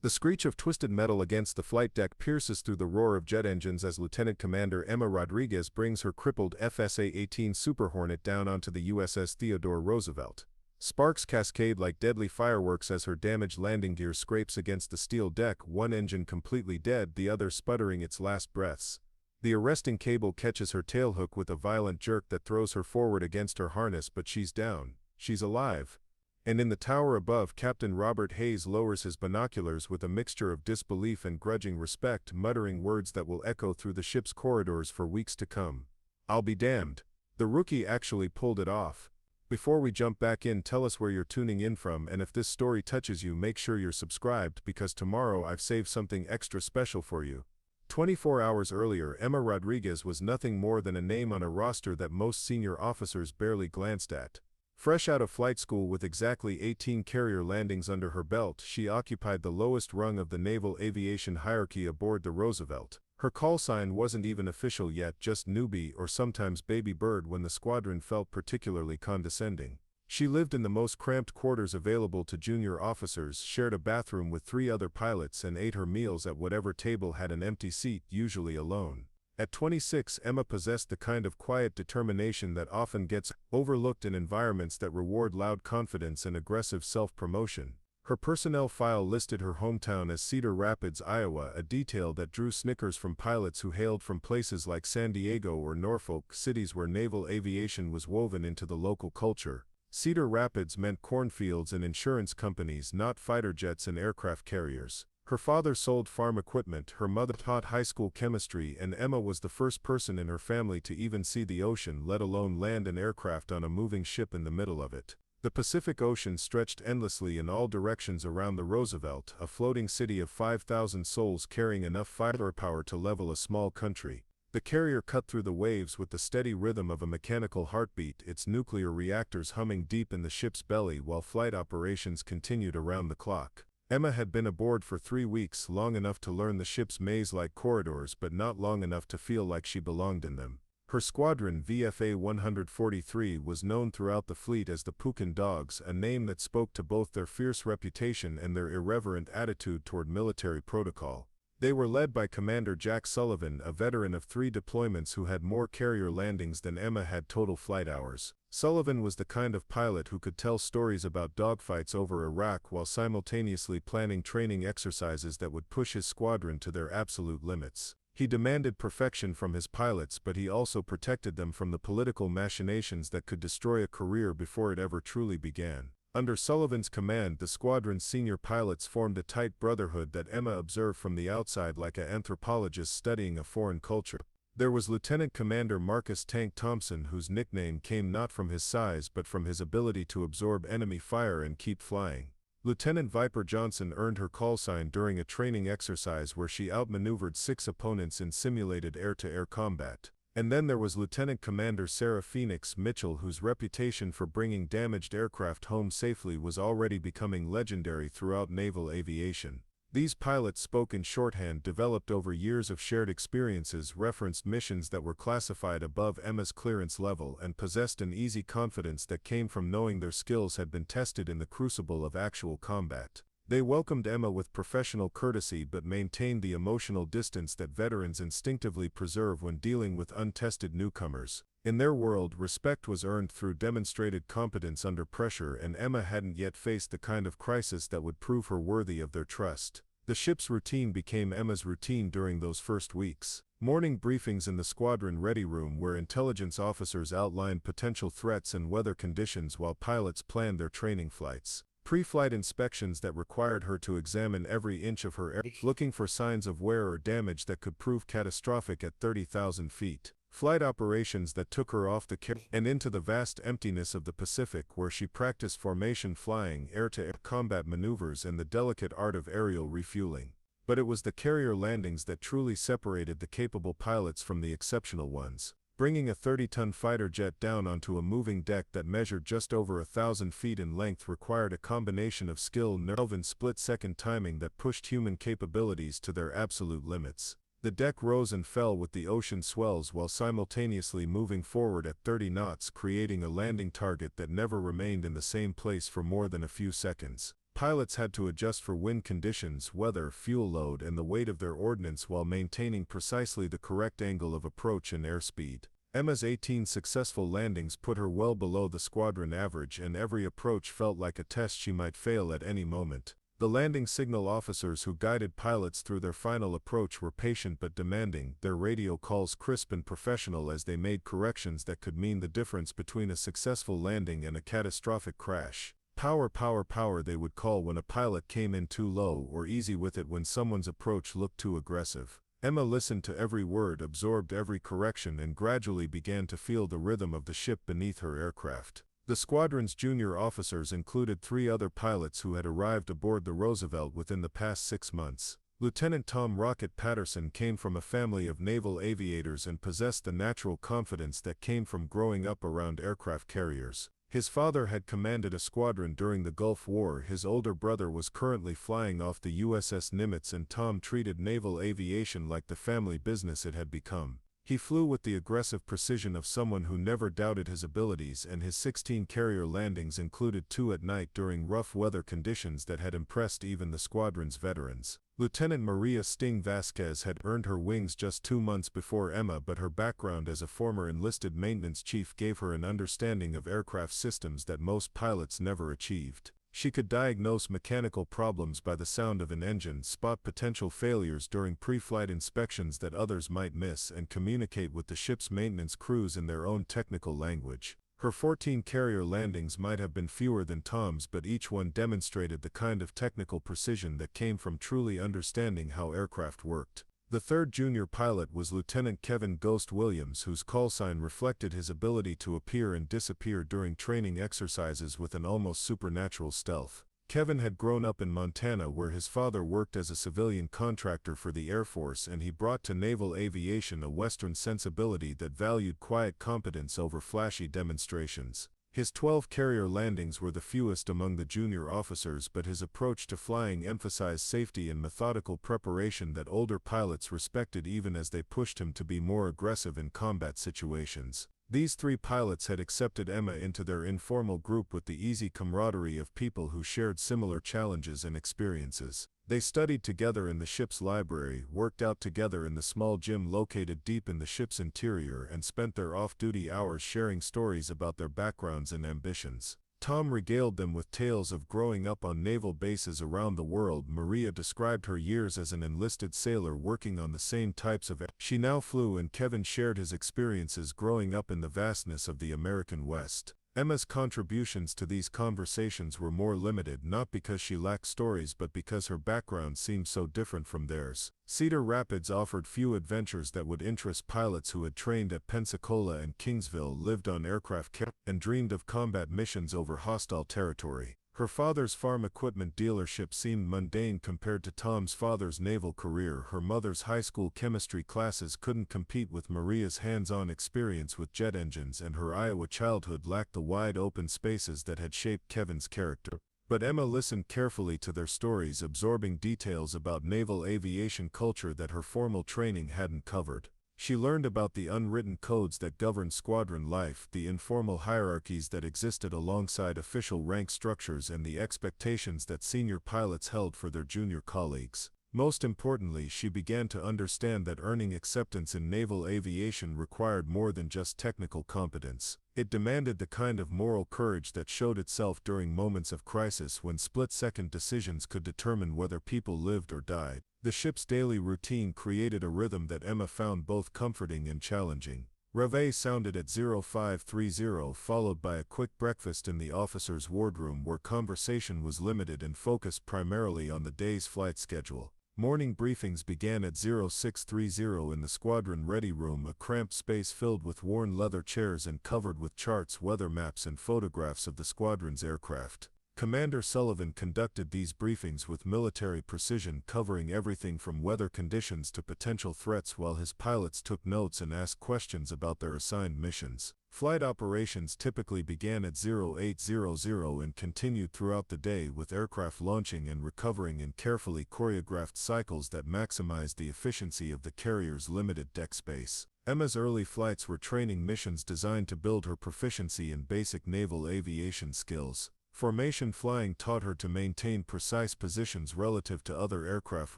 The screech of twisted metal against the flight deck pierces through the roar of jet engines as Lieutenant Commander Emma Rodriguez brings her crippled FSA-18 Super Hornet down onto the USS Theodore Roosevelt. Sparks cascade like deadly fireworks as her damaged landing gear scrapes against the steel deck, one engine completely dead, the other sputtering its last breaths. The arresting cable catches her tailhook with a violent jerk that throws her forward against her harness, but she's down. She's alive. And in the tower above, Captain Robert Hayes lowers his binoculars with a mixture of disbelief and grudging respect, muttering words that will echo through the ship's corridors for weeks to come. "I'll be damned. The rookie actually pulled it off." Before we jump back in, tell us where you're tuning in from, and if this story touches you, make sure you're subscribed, because tomorrow I've saved something extra special for you. 24 hours earlier, Emma Rodriguez was nothing more than a name on a roster that most senior officers barely glanced at. Fresh out of flight school with exactly 18 carrier landings under her belt, she occupied the lowest rung of the naval aviation hierarchy aboard the Roosevelt. Her call sign wasn't even official yet, just Newbie or sometimes Baby Bird when the squadron felt particularly condescending. She lived in the most cramped quarters available to junior officers, shared a bathroom with 3 other pilots, and ate her meals at whatever table had an empty seat, usually alone. At 26, Emma possessed the kind of quiet determination that often gets overlooked in environments that reward loud confidence and aggressive self-promotion. Her personnel file listed her hometown as Cedar Rapids, Iowa, a detail that drew snickers from pilots who hailed from places like San Diego or Norfolk, cities where naval aviation was woven into the local culture. Cedar Rapids meant cornfields and insurance companies, not fighter jets and aircraft carriers. Her father sold farm equipment, her mother taught high school chemistry, and Emma was the first person in her family to even see the ocean, let alone land an aircraft on a moving ship in the middle of it. The Pacific Ocean stretched endlessly in all directions around the Roosevelt, a floating city of 5,000 souls carrying enough firepower to level a small country. The carrier cut through the waves with the steady rhythm of a mechanical heartbeat, its nuclear reactors humming deep in the ship's belly while flight operations continued around the clock. Emma had been aboard for 3 weeks, long enough to learn the ship's maze-like corridors, but not long enough to feel like she belonged in them. Her squadron, VFA 143, was known throughout the fleet as the Pukin Dogs, a name that spoke to both their fierce reputation and their irreverent attitude toward military protocol. They were led by Commander Jack Sullivan, a veteran of 3 deployments who had more carrier landings than Emma had total flight hours. Sullivan was the kind of pilot who could tell stories about dogfights over Iraq while simultaneously planning training exercises that would push his squadron to their absolute limits. He demanded perfection from his pilots, but he also protected them from the political machinations that could destroy a career before it ever truly began. Under Sullivan's command, the squadron's senior pilots formed a tight brotherhood that Emma observed from the outside like an anthropologist studying a foreign culture. There was Lieutenant Commander Marcus Tank Thompson, whose nickname came not from his size but from his ability to absorb enemy fire and keep flying. Lieutenant Viper Johnson earned her call sign during a training exercise where she outmaneuvered 6 opponents in simulated air-to-air combat. And then there was Lieutenant Commander Sarah Phoenix Mitchell, whose reputation for bringing damaged aircraft home safely was already becoming legendary throughout naval aviation. These pilots spoke in shorthand developed over years of shared experiences, referenced missions that were classified above Emma's clearance level, and possessed an easy confidence that came from knowing their skills had been tested in the crucible of actual combat. They welcomed Emma with professional courtesy but maintained the emotional distance that veterans instinctively preserve when dealing with untested newcomers. In their world, respect was earned through demonstrated competence under pressure, and Emma hadn't yet faced the kind of crisis that would prove her worthy of their trust. The ship's routine became Emma's routine during those first weeks. Morning briefings in the squadron ready room where intelligence officers outlined potential threats and weather conditions while pilots planned their training flights. Pre-flight inspections that required her to examine every inch of her air, looking for signs of wear or damage that could prove catastrophic at 30,000 feet. Flight operations that took her off the carrier and into the vast emptiness of the Pacific, where she practiced formation flying, air-to-air combat maneuvers, and the delicate art of aerial refueling. But it was the carrier landings that truly separated the capable pilots from the exceptional ones. Bringing a 30-ton fighter jet down onto a moving deck that measured just over 1,000 feet in length required a combination of skill, nerve, and split-second timing that pushed human capabilities to their absolute limits. The deck rose and fell with the ocean swells while simultaneously moving forward at 30 knots, creating a landing target that never remained in the same place for more than a few seconds. Pilots had to adjust for wind conditions, weather, fuel load, and the weight of their ordnance while maintaining precisely the correct angle of approach and airspeed. Emma's 18 successful landings put her well below the squadron average, and every approach felt like a test she might fail at any moment. The landing signal officers who guided pilots through their final approach were patient but demanding, their radio calls crisp and professional as they made corrections that could mean the difference between a successful landing and a catastrophic crash. Power, power, power, they would call when a pilot came in too low, or easy with it when someone's approach looked too aggressive. Emma listened to every word, absorbed every correction, and gradually began to feel the rhythm of the ship beneath her aircraft. The squadron's junior officers included 3 other pilots who had arrived aboard the Roosevelt within the past 6 months. Lieutenant Tom Rocket Patterson came from a family of naval aviators and possessed the natural confidence that came from growing up around aircraft carriers. His father had commanded a squadron during the Gulf War, his older brother was currently flying off the USS Nimitz, and Tom treated naval aviation like the family business it had become. He flew with the aggressive precision of someone who never doubted his abilities, and his 16 carrier landings included 2 at night during rough weather conditions that had impressed even the squadron's veterans. Lieutenant Maria Sting Vasquez had earned her wings just 2 months before Emma, but her background as a former enlisted maintenance chief gave her an understanding of aircraft systems that most pilots never achieved. She could diagnose mechanical problems by the sound of an engine, spot potential failures during pre-flight inspections that others might miss, and communicate with the ship's maintenance crews in their own technical language. Her 14 carrier landings might have been fewer than Tom's, but each one demonstrated the kind of technical precision that came from truly understanding how aircraft worked. The third junior pilot was Lieutenant Kevin Ghost Williams, whose callsign reflected his ability to appear and disappear during training exercises with an almost supernatural stealth. Kevin had grown up in Montana, where his father worked as a civilian contractor for the Air Force, and he brought to naval aviation a Western sensibility that valued quiet competence over flashy demonstrations. His 12 carrier landings were the fewest among the junior officers, but his approach to flying emphasized safety and methodical preparation that older pilots respected even as they pushed him to be more aggressive in combat situations. These 3 pilots had accepted Emma into their informal group with the easy camaraderie of people who shared similar challenges and experiences. They studied together in the ship's library, worked out together in the small gym located deep in the ship's interior, and spent their off-duty hours sharing stories about their backgrounds and ambitions. Tom regaled them with tales of growing up on naval bases around the world. Maria described her years as an enlisted sailor working on the same types of she now flew, and Kevin shared his experiences growing up in the vastness of the American West. Emma's contributions to these conversations were more limited, not because she lacked stories but because her background seemed so different from theirs. Cedar Rapids offered few adventures that would interest pilots who had trained at Pensacola and Kingsville, lived on aircraft and dreamed of combat missions over hostile territory. Her father's farm equipment dealership seemed mundane compared to Tom's father's naval career. Her mother's high school chemistry classes couldn't compete with Maria's hands-on experience with jet engines, and her Iowa childhood lacked the wide open spaces that had shaped Kevin's character. But Emma listened carefully to their stories, absorbing details about naval aviation culture that her formal training hadn't covered. She learned about the unwritten codes that governed squadron life, the informal hierarchies that existed alongside official rank structures, and the expectations that senior pilots held for their junior colleagues. Most importantly, she began to understand that earning acceptance in naval aviation required more than just technical competence. It demanded the kind of moral courage that showed itself during moments of crisis when split-second decisions could determine whether people lived or died. The ship's daily routine created a rhythm that Emma found both comforting and challenging. Reveille sounded at 0530, followed by a quick breakfast in the officers' wardroom where conversation was limited and focused primarily on the day's flight schedule. Morning briefings began at 0630 in the squadron ready room, a cramped space filled with worn leather chairs and covered with charts, weather maps, and photographs of the squadron's aircraft. Commander Sullivan conducted these briefings with military precision, covering everything from weather conditions to potential threats, while his pilots took notes and asked questions about their assigned missions. Flight operations typically began at 0800 and continued throughout the day, with aircraft launching and recovering in carefully choreographed cycles that maximized the efficiency of the carrier's limited deck space. Emma's early flights were training missions designed to build her proficiency in basic naval aviation skills. Formation flying taught her to maintain precise positions relative to other aircraft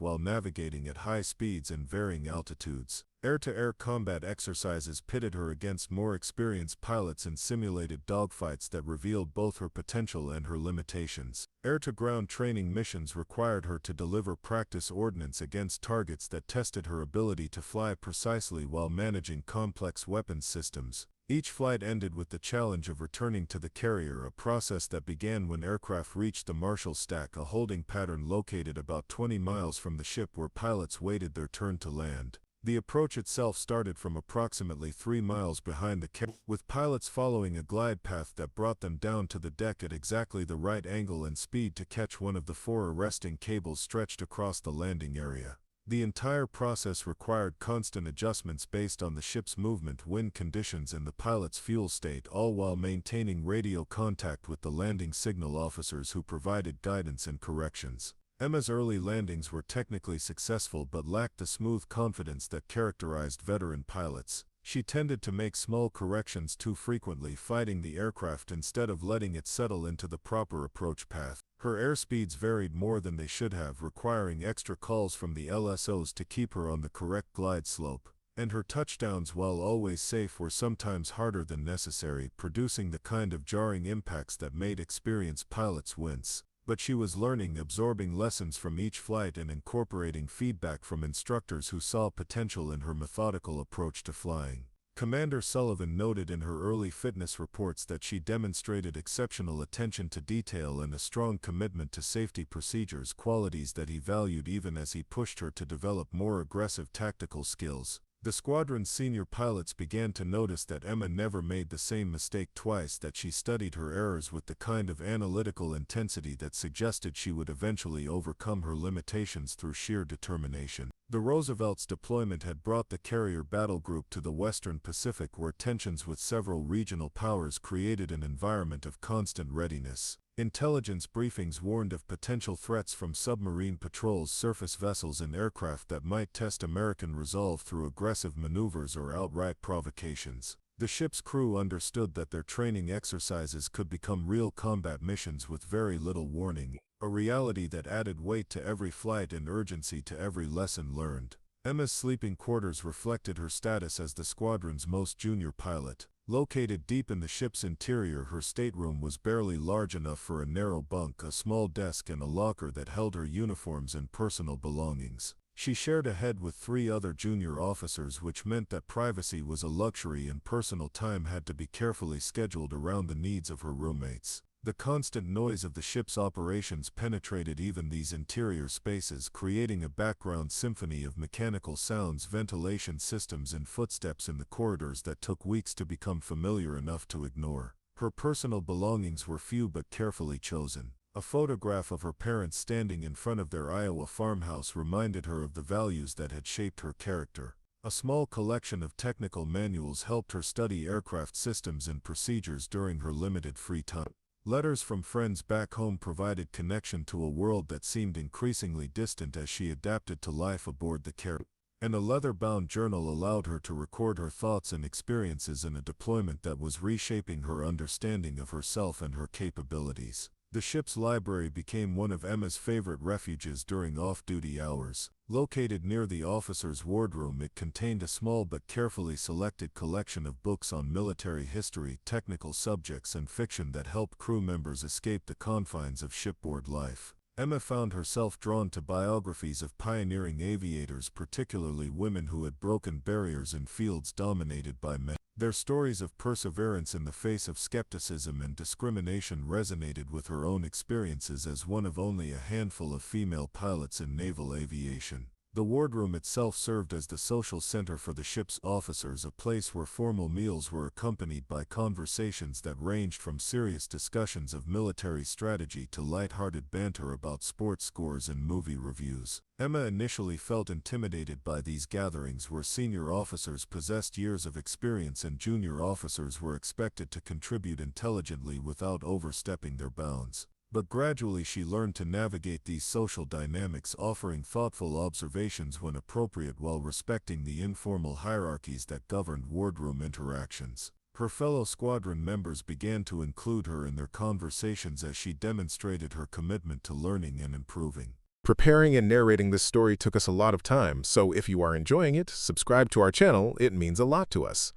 while navigating at high speeds and varying altitudes. Air-to-air combat exercises pitted her against more experienced pilots in simulated dogfights that revealed both her potential and her limitations. Air-to-ground training missions required her to deliver practice ordnance against targets that tested her ability to fly precisely while managing complex weapons systems. Each flight ended with the challenge of returning to the carrier, a process that began when aircraft reached the Marshall Stack, a holding pattern located about 20 miles from the ship where pilots waited their turn to land. The approach itself started from approximately 3 miles behind the carrier, with pilots following a glide path that brought them down to the deck at exactly the right angle and speed to catch one of the 4 arresting cables stretched across the landing area. The entire process required constant adjustments based on the ship's movement, wind conditions, and the pilot's fuel state, all while maintaining radio contact with the landing signal officers who provided guidance and corrections. Emma's early landings were technically successful but lacked the smooth confidence that characterized veteran pilots. She tended to make small corrections too frequently, fighting the aircraft instead of letting it settle into the proper approach path. Her airspeeds varied more than they should have, requiring extra calls from the LSOs to keep her on the correct glide slope. And her touchdowns, while always safe, were sometimes harder than necessary, producing the kind of jarring impacts that made experienced pilots wince. But she was learning, absorbing lessons from each flight and incorporating feedback from instructors who saw potential in her methodical approach to flying. Commander Sullivan noted in her early fitness reports that she demonstrated exceptional attention to detail and a strong commitment to safety procedures, qualities that he valued even as he pushed her to develop more aggressive tactical skills. The squadron's senior pilots began to notice that Emma never made the same mistake twice, that she studied her errors with the kind of analytical intensity that suggested she would eventually overcome her limitations through sheer determination. The Roosevelt's deployment had brought the carrier battle group to the Western Pacific, where tensions with several regional powers created an environment of constant readiness. Intelligence briefings warned of potential threats from submarine patrols, surface vessels, and aircraft that might test American resolve through aggressive maneuvers or outright provocations. The ship's crew understood that their training exercises could become real combat missions with very little warning, a reality that added weight to every flight and urgency to every lesson learned. Emma's sleeping quarters reflected her status as the squadron's most junior pilot. Located deep in the ship's interior, her stateroom was barely large enough for a narrow bunk, a small desk, and a locker that held her uniforms and personal belongings. She shared a bed with 3 other junior officers, which meant that privacy was a luxury and personal time had to be carefully scheduled around the needs of her roommates. The constant noise of the ship's operations penetrated even these interior spaces, creating a background symphony of mechanical sounds, ventilation systems, and footsteps in the corridors that took weeks to become familiar enough to ignore. Her personal belongings were few but carefully chosen. A photograph of her parents standing in front of their Iowa farmhouse reminded her of the values that had shaped her character. A small collection of technical manuals helped her study aircraft systems and procedures during her limited free time. Letters from friends back home provided connection to a world that seemed increasingly distant as she adapted to life aboard the carrier. And a leather-bound journal allowed her to record her thoughts and experiences in a deployment that was reshaping her understanding of herself and her capabilities. The ship's library became one of Emma's favorite refuges during off-duty hours. Located near the officer's wardroom, it contained a small but carefully selected collection of books on military history, technical subjects, and fiction that helped crew members escape the confines of shipboard life. Emma found herself drawn to biographies of pioneering aviators, particularly women who had broken barriers in fields dominated by men. Their stories of perseverance in the face of skepticism and discrimination resonated with her own experiences as one of only a handful of female pilots in naval aviation. The wardroom itself served as the social center for the ship's officers, a place where formal meals were accompanied by conversations that ranged from serious discussions of military strategy to light-hearted banter about sports scores and movie reviews. Emma initially felt intimidated by these gatherings, where senior officers possessed years of experience and junior officers were expected to contribute intelligently without overstepping their bounds. But gradually she learned to navigate these social dynamics, offering thoughtful observations when appropriate while respecting the informal hierarchies that governed wardroom interactions. Her fellow squadron members began to include her in their conversations as she demonstrated her commitment to learning and improving. Preparing and narrating this story took us a lot of time, so if you are enjoying it, subscribe to our channel, it means a lot to us.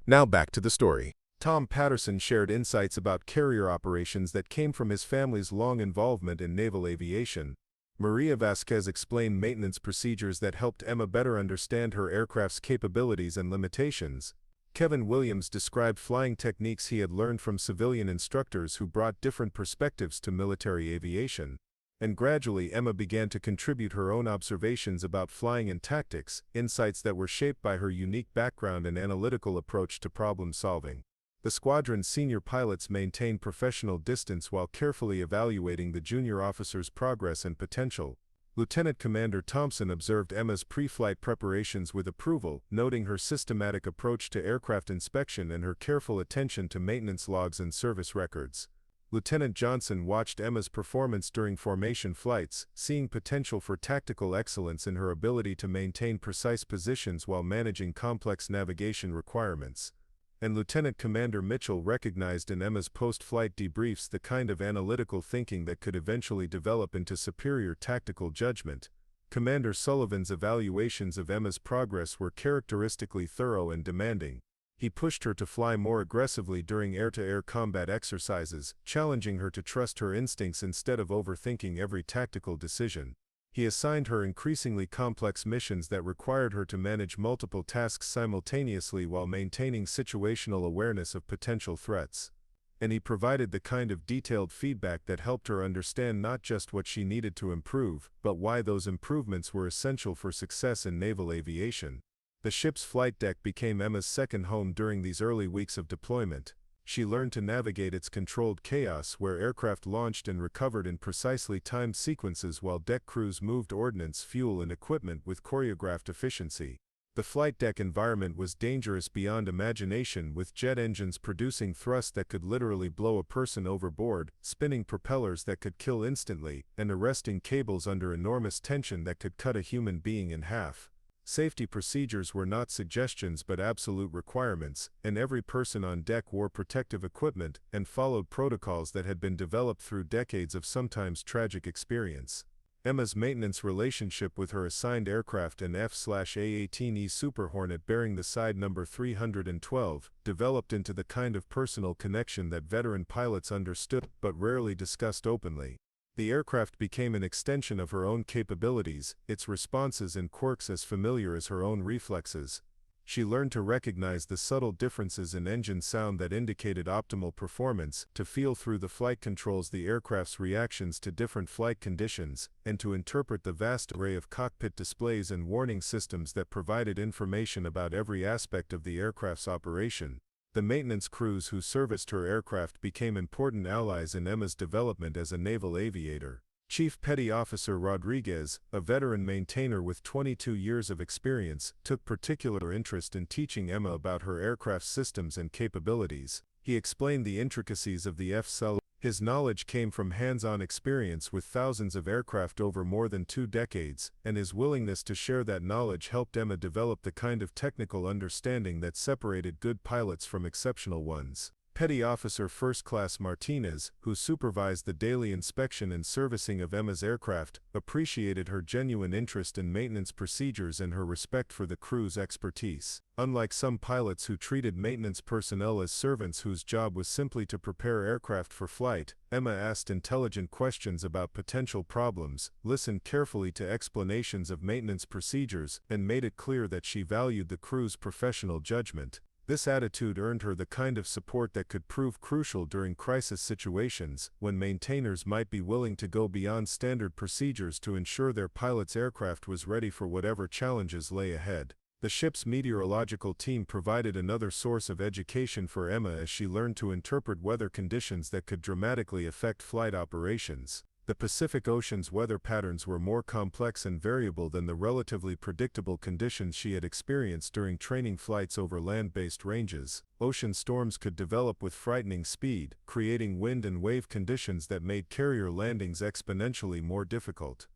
Now back to the story. Tom Patterson shared insights about carrier operations that came from his family's long involvement in naval aviation. Maria Vasquez explained maintenance procedures that helped Emma better understand her aircraft's capabilities and limitations. Kevin Williams described flying techniques he had learned from civilian instructors who brought different perspectives to military aviation. And gradually Emma began to contribute her own observations about flying and tactics, insights that were shaped by her unique background and analytical approach to problem solving. The squadron's senior pilots maintained professional distance while carefully evaluating the junior officer's progress and potential. Lieutenant Commander Thompson observed Emma's pre-flight preparations with approval, noting her systematic approach to aircraft inspection and her careful attention to maintenance logs and service records. Lieutenant Johnson watched Emma's performance during formation flights, seeing potential for tactical excellence in her ability to maintain precise positions while managing complex navigation requirements. And Lieutenant Commander Mitchell recognized in Emma's post-flight debriefs the kind of analytical thinking that could eventually develop into superior tactical judgment. Commander Sullivan's evaluations of Emma's progress were characteristically thorough and demanding. He pushed her to fly more aggressively during air-to-air combat exercises, challenging her to trust her instincts instead of overthinking every tactical decision. He assigned her increasingly complex missions that required her to manage multiple tasks simultaneously while maintaining situational awareness of potential threats. And he provided the kind of detailed feedback that helped her understand not just what she needed to improve, but why those improvements were essential for success in naval aviation. The ship's flight deck became Emma's second home during these early weeks of deployment. She learned to navigate its controlled chaos where aircraft launched and recovered in precisely timed sequences while deck crews moved ordnance, fuel and equipment with choreographed efficiency. The flight deck environment was dangerous beyond imagination, with jet engines producing thrust that could literally blow a person overboard, spinning propellers that could kill instantly, and arresting cables under enormous tension that could cut a human being in half. Safety procedures were not suggestions but absolute requirements, and every person on deck wore protective equipment and followed protocols that had been developed through decades of sometimes tragic experience. Emma's maintenance relationship with her assigned aircraft, an F/A-18E Super Hornet bearing the side number 312, developed into the kind of personal connection that veteran pilots understood but rarely discussed openly. The aircraft became an extension of her own capabilities, its responses and quirks as familiar as her own reflexes. She learned to recognize the subtle differences in engine sound that indicated optimal performance, to feel through the flight controls the aircraft's reactions to different flight conditions, and to interpret the vast array of cockpit displays and warning systems that provided information about every aspect of the aircraft's operation. The maintenance crews who serviced her aircraft became important allies in Emma's development as a naval aviator. Chief Petty Officer Rodriguez, a veteran maintainer with 22 years of experience, took particular interest in teaching Emma about her aircraft's systems and capabilities. He explained the intricacies of the F/A. His knowledge came from hands-on experience with thousands of aircraft over more than 2 decades, and his willingness to share that knowledge helped Emma develop the kind of technical understanding that separated good pilots from exceptional ones. Petty Officer First Class Martinez, who supervised the daily inspection and servicing of Emma's aircraft, appreciated her genuine interest in maintenance procedures and her respect for the crew's expertise. Unlike some pilots who treated maintenance personnel as servants whose job was simply to prepare aircraft for flight, Emma asked intelligent questions about potential problems, listened carefully to explanations of maintenance procedures, and made it clear that she valued the crew's professional judgment. This attitude earned her the kind of support that could prove crucial during crisis situations, when maintainers might be willing to go beyond standard procedures to ensure their pilot's aircraft was ready for whatever challenges lay ahead. The ship's meteorological team provided another source of education for Emma as she learned to interpret weather conditions that could dramatically affect flight operations. The Pacific Ocean's weather patterns were more complex and variable than the relatively predictable conditions she had experienced during training flights over land-based ranges. Ocean storms could develop with frightening speed, creating wind and wave conditions that made carrier landings exponentially more difficult.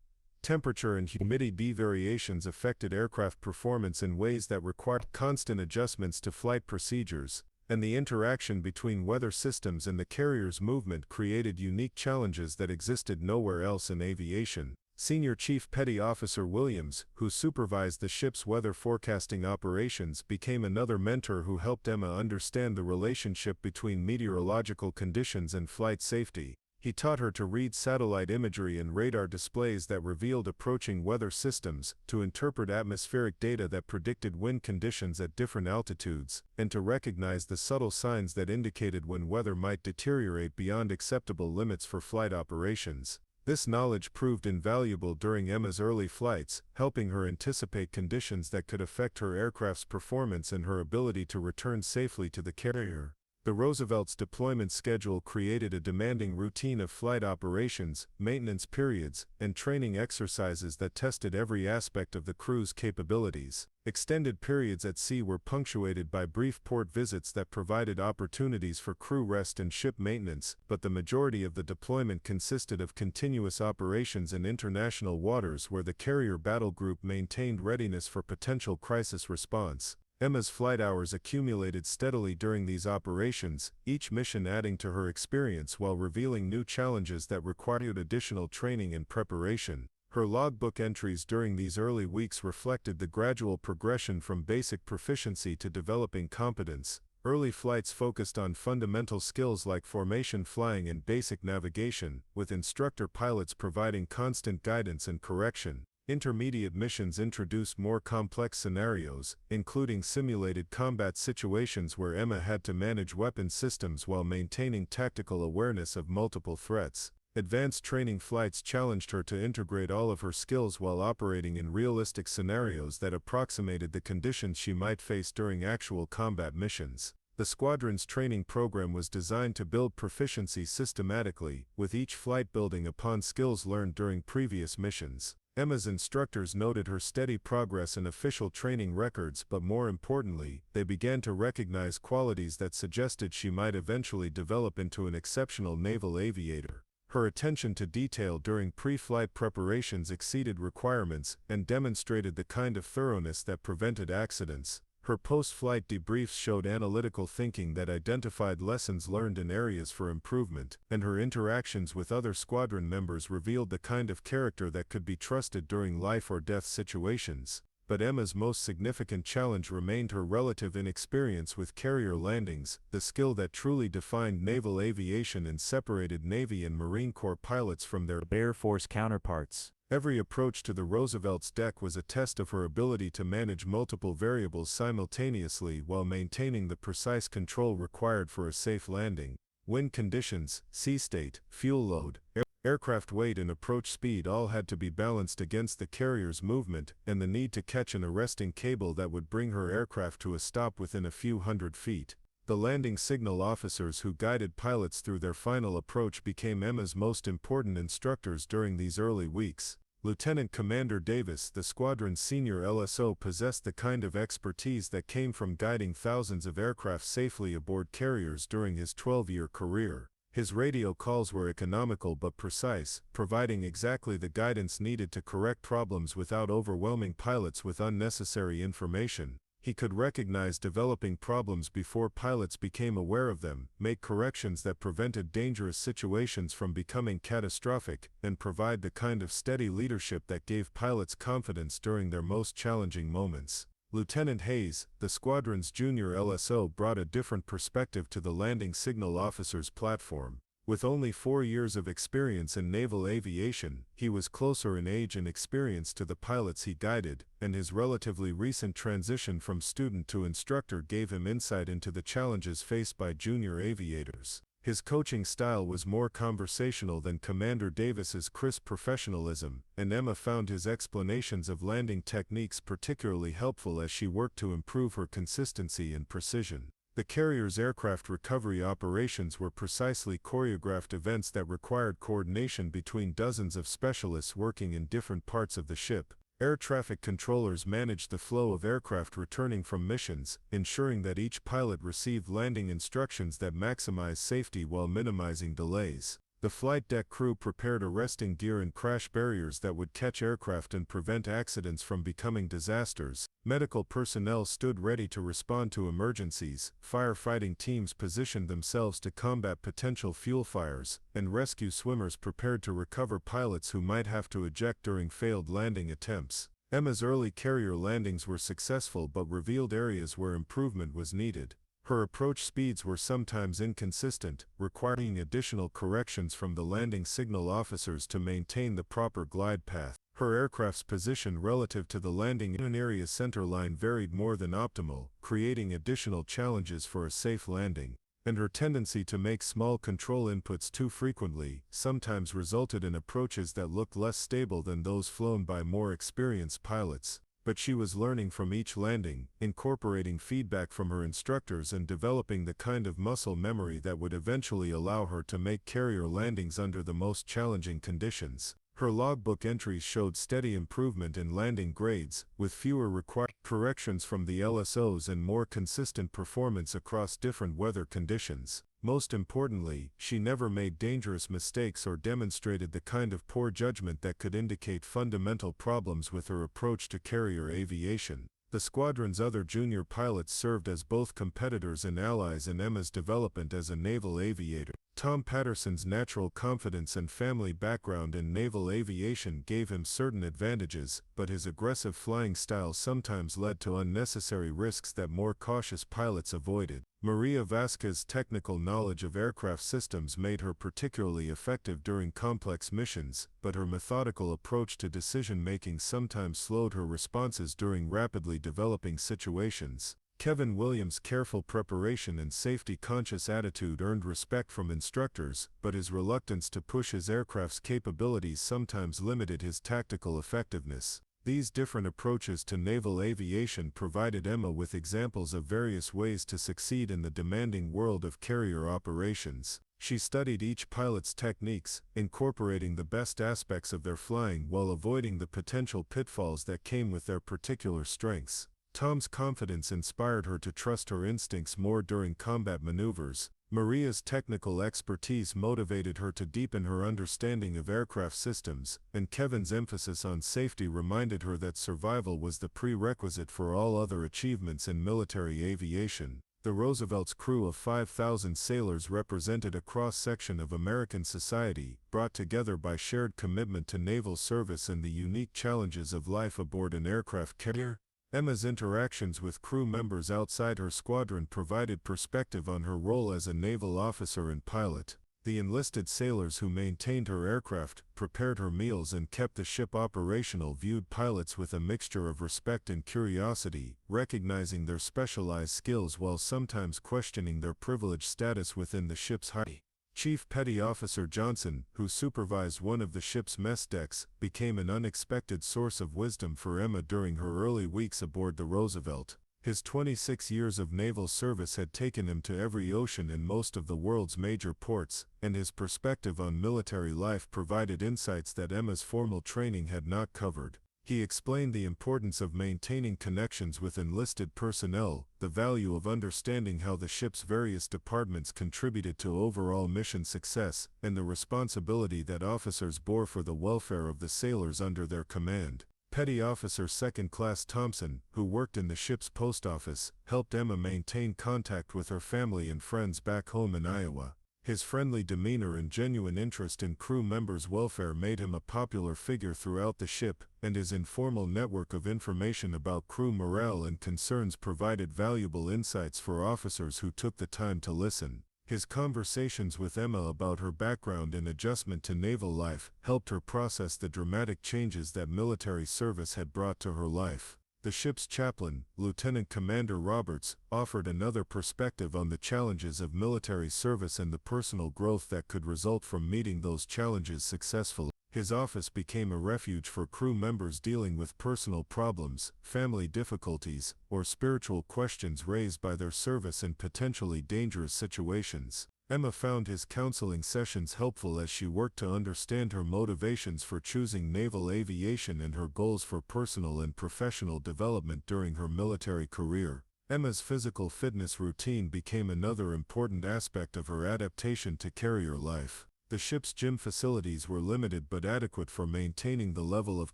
Temperature and humidity variations affected aircraft performance in ways that required constant adjustments to flight procedures. and the interaction between weather systems and the carrier's movement created unique challenges that existed nowhere else in aviation. Senior Chief Petty Officer Williams, who supervised the ship's weather forecasting operations, became another mentor who helped Emma understand the relationship between meteorological conditions and flight safety. He taught her to read satellite imagery and radar displays that revealed approaching weather systems, to interpret atmospheric data that predicted wind conditions at different altitudes, and to recognize the subtle signs that indicated when weather might deteriorate beyond acceptable limits for flight operations. This knowledge proved invaluable during Emma's early flights, helping her anticipate conditions that could affect her aircraft's performance and her ability to return safely to the carrier. The Roosevelt's deployment schedule created a demanding routine of flight operations, maintenance periods, and training exercises that tested every aspect of the crew's capabilities. Extended periods at sea were punctuated by brief port visits that provided opportunities for crew rest and ship maintenance, but the majority of the deployment consisted of continuous operations in international waters where the carrier battle group maintained readiness for potential crisis response. Emma's flight hours accumulated steadily during these operations, each mission adding to her experience while revealing new challenges that required additional training and preparation. Her logbook entries during these early weeks reflected the gradual progression from basic proficiency to developing competence. Early flights focused on fundamental skills like formation flying and basic navigation, with instructor pilots providing constant guidance and correction. Intermediate missions introduced more complex scenarios, including simulated combat situations where Emma had to manage weapon systems while maintaining tactical awareness of multiple threats. Advanced training flights challenged her to integrate all of her skills while operating in realistic scenarios that approximated the conditions she might face during actual combat missions. The squadron's training program was designed to build proficiency systematically, with each flight building upon skills learned during previous missions. Emma's instructors noted her steady progress in official training records, but more importantly, they began to recognize qualities that suggested she might eventually develop into an exceptional naval aviator. Her attention to detail during pre-flight preparations exceeded requirements and demonstrated the kind of thoroughness that prevented accidents. Her post-flight debriefs showed analytical thinking that identified lessons learned and areas for improvement, and her interactions with other squadron members revealed the kind of character that could be trusted during life-or-death situations. But Emma's most significant challenge remained her relative inexperience with carrier landings, the skill that truly defined naval aviation and separated Navy and Marine Corps pilots from their Air Force counterparts. Every approach to the Roosevelt's deck was a test of her ability to manage multiple variables simultaneously while maintaining the precise control required for a safe landing. Wind conditions, sea state, fuel load, aircraft weight and approach speed all had to be balanced against the carrier's movement and the need to catch an arresting cable that would bring her aircraft to a stop within a few hundred feet. The landing signal officers who guided pilots through their final approach became Emma's most important instructors during these early weeks. Lieutenant Commander Davis, the squadron's senior LSO, possessed the kind of expertise that came from guiding thousands of aircraft safely aboard carriers during his 12-year career. His radio calls were economical but precise, providing exactly the guidance needed to correct problems without overwhelming pilots with unnecessary information. He could recognize developing problems before pilots became aware of them, make corrections that prevented dangerous situations from becoming catastrophic, and provide the kind of steady leadership that gave pilots confidence during their most challenging moments. Lieutenant Hayes, the squadron's junior LSO, brought a different perspective to the landing signal officer's platform. With only 4 years of experience in naval aviation, he was closer in age and experience to the pilots he guided, and his relatively recent transition from student to instructor gave him insight into the challenges faced by junior aviators. His coaching style was more conversational than Commander Davis's crisp professionalism, and Emma found his explanations of landing techniques particularly helpful as she worked to improve her consistency and precision. The carrier's aircraft recovery operations were precisely choreographed events that required coordination between dozens of specialists working in different parts of the ship. Air traffic controllers managed the flow of aircraft returning from missions, ensuring that each pilot received landing instructions that maximize safety while minimizing delays. The flight deck crew prepared arresting gear and crash barriers that would catch aircraft and prevent accidents from becoming disasters. Medical personnel stood ready to respond to emergencies, firefighting teams positioned themselves to combat potential fuel fires, and rescue swimmers prepared to recover pilots who might have to eject during failed landing attempts. Emma's early carrier landings were successful but revealed areas where improvement was needed. Her approach speeds were sometimes inconsistent, requiring additional corrections from the landing signal officers to maintain the proper glide path. Her aircraft's position relative to the landing in area's center line varied more than optimal, creating additional challenges for a safe landing. And her tendency to make small control inputs too frequently sometimes resulted in approaches that looked less stable than those flown by more experienced pilots. But she was learning from each landing, incorporating feedback from her instructors and developing the kind of muscle memory that would eventually allow her to make carrier landings under the most challenging conditions. Her logbook entries showed steady improvement in landing grades, with fewer required corrections from the LSOs and more consistent performance across different weather conditions. Most importantly, she never made dangerous mistakes or demonstrated the kind of poor judgment that could indicate fundamental problems with her approach to carrier aviation. The squadron's other junior pilots served as both competitors and allies in Emma's development as a naval aviator. Tom Patterson's natural confidence and family background in naval aviation gave him certain advantages, but his aggressive flying style sometimes led to unnecessary risks that more cautious pilots avoided. Maria Vasquez's technical knowledge of aircraft systems made her particularly effective during complex missions, but her methodical approach to decision-making sometimes slowed her responses during rapidly developing situations. Kevin Williams' careful preparation and safety-conscious attitude earned respect from instructors, but his reluctance to push his aircraft's capabilities sometimes limited his tactical effectiveness. These different approaches to naval aviation provided Emma with examples of various ways to succeed in the demanding world of carrier operations. She studied each pilot's techniques, incorporating the best aspects of their flying while avoiding the potential pitfalls that came with their particular strengths. Tom's confidence inspired her to trust her instincts more during combat maneuvers. Maria's technical expertise motivated her to deepen her understanding of aircraft systems, and Kevin's emphasis on safety reminded her that survival was the prerequisite for all other achievements in military aviation. The Roosevelt's crew of 5,000 sailors represented a cross-section of American society, brought together by shared commitment to naval service and the unique challenges of life aboard an aircraft carrier. Emma's interactions with crew members outside her squadron provided perspective on her role as a naval officer and pilot. The enlisted sailors who maintained her aircraft, prepared her meals and kept the ship operational viewed pilots with a mixture of respect and curiosity, recognizing their specialized skills while sometimes questioning their privileged status within the ship's hierarchy. Chief Petty Officer Johnson, who supervised one of the ship's mess decks, became an unexpected source of wisdom for Emma during her early weeks aboard the Roosevelt. His 26 years of naval service had taken him to every ocean in most of the world's major ports, and his perspective on military life provided insights that Emma's formal training had not covered. He explained the importance of maintaining connections with enlisted personnel, the value of understanding how the ship's various departments contributed to overall mission success, and the responsibility that officers bore for the welfare of the sailors under their command. Petty Officer Second Class Thompson, who worked in the ship's post office, helped Emma maintain contact with her family and friends back home in Iowa. His friendly demeanor and genuine interest in crew members' welfare made him a popular figure throughout the ship, and his informal network of information about crew morale and concerns provided valuable insights for officers who took the time to listen. His conversations with Emma about her background and adjustment to naval life helped her process the dramatic changes that military service had brought to her life. The ship's chaplain, Lieutenant Commander Roberts, offered another perspective on the challenges of military service and the personal growth that could result from meeting those challenges successfully. His office became a refuge for crew members dealing with personal problems, family difficulties, or spiritual questions raised by their service in potentially dangerous situations. Emma found his counseling sessions helpful as she worked to understand her motivations for choosing naval aviation and her goals for personal and professional development during her military career. Emma's physical fitness routine became another important aspect of her adaptation to carrier life. The ship's gym facilities were limited but adequate for maintaining the level of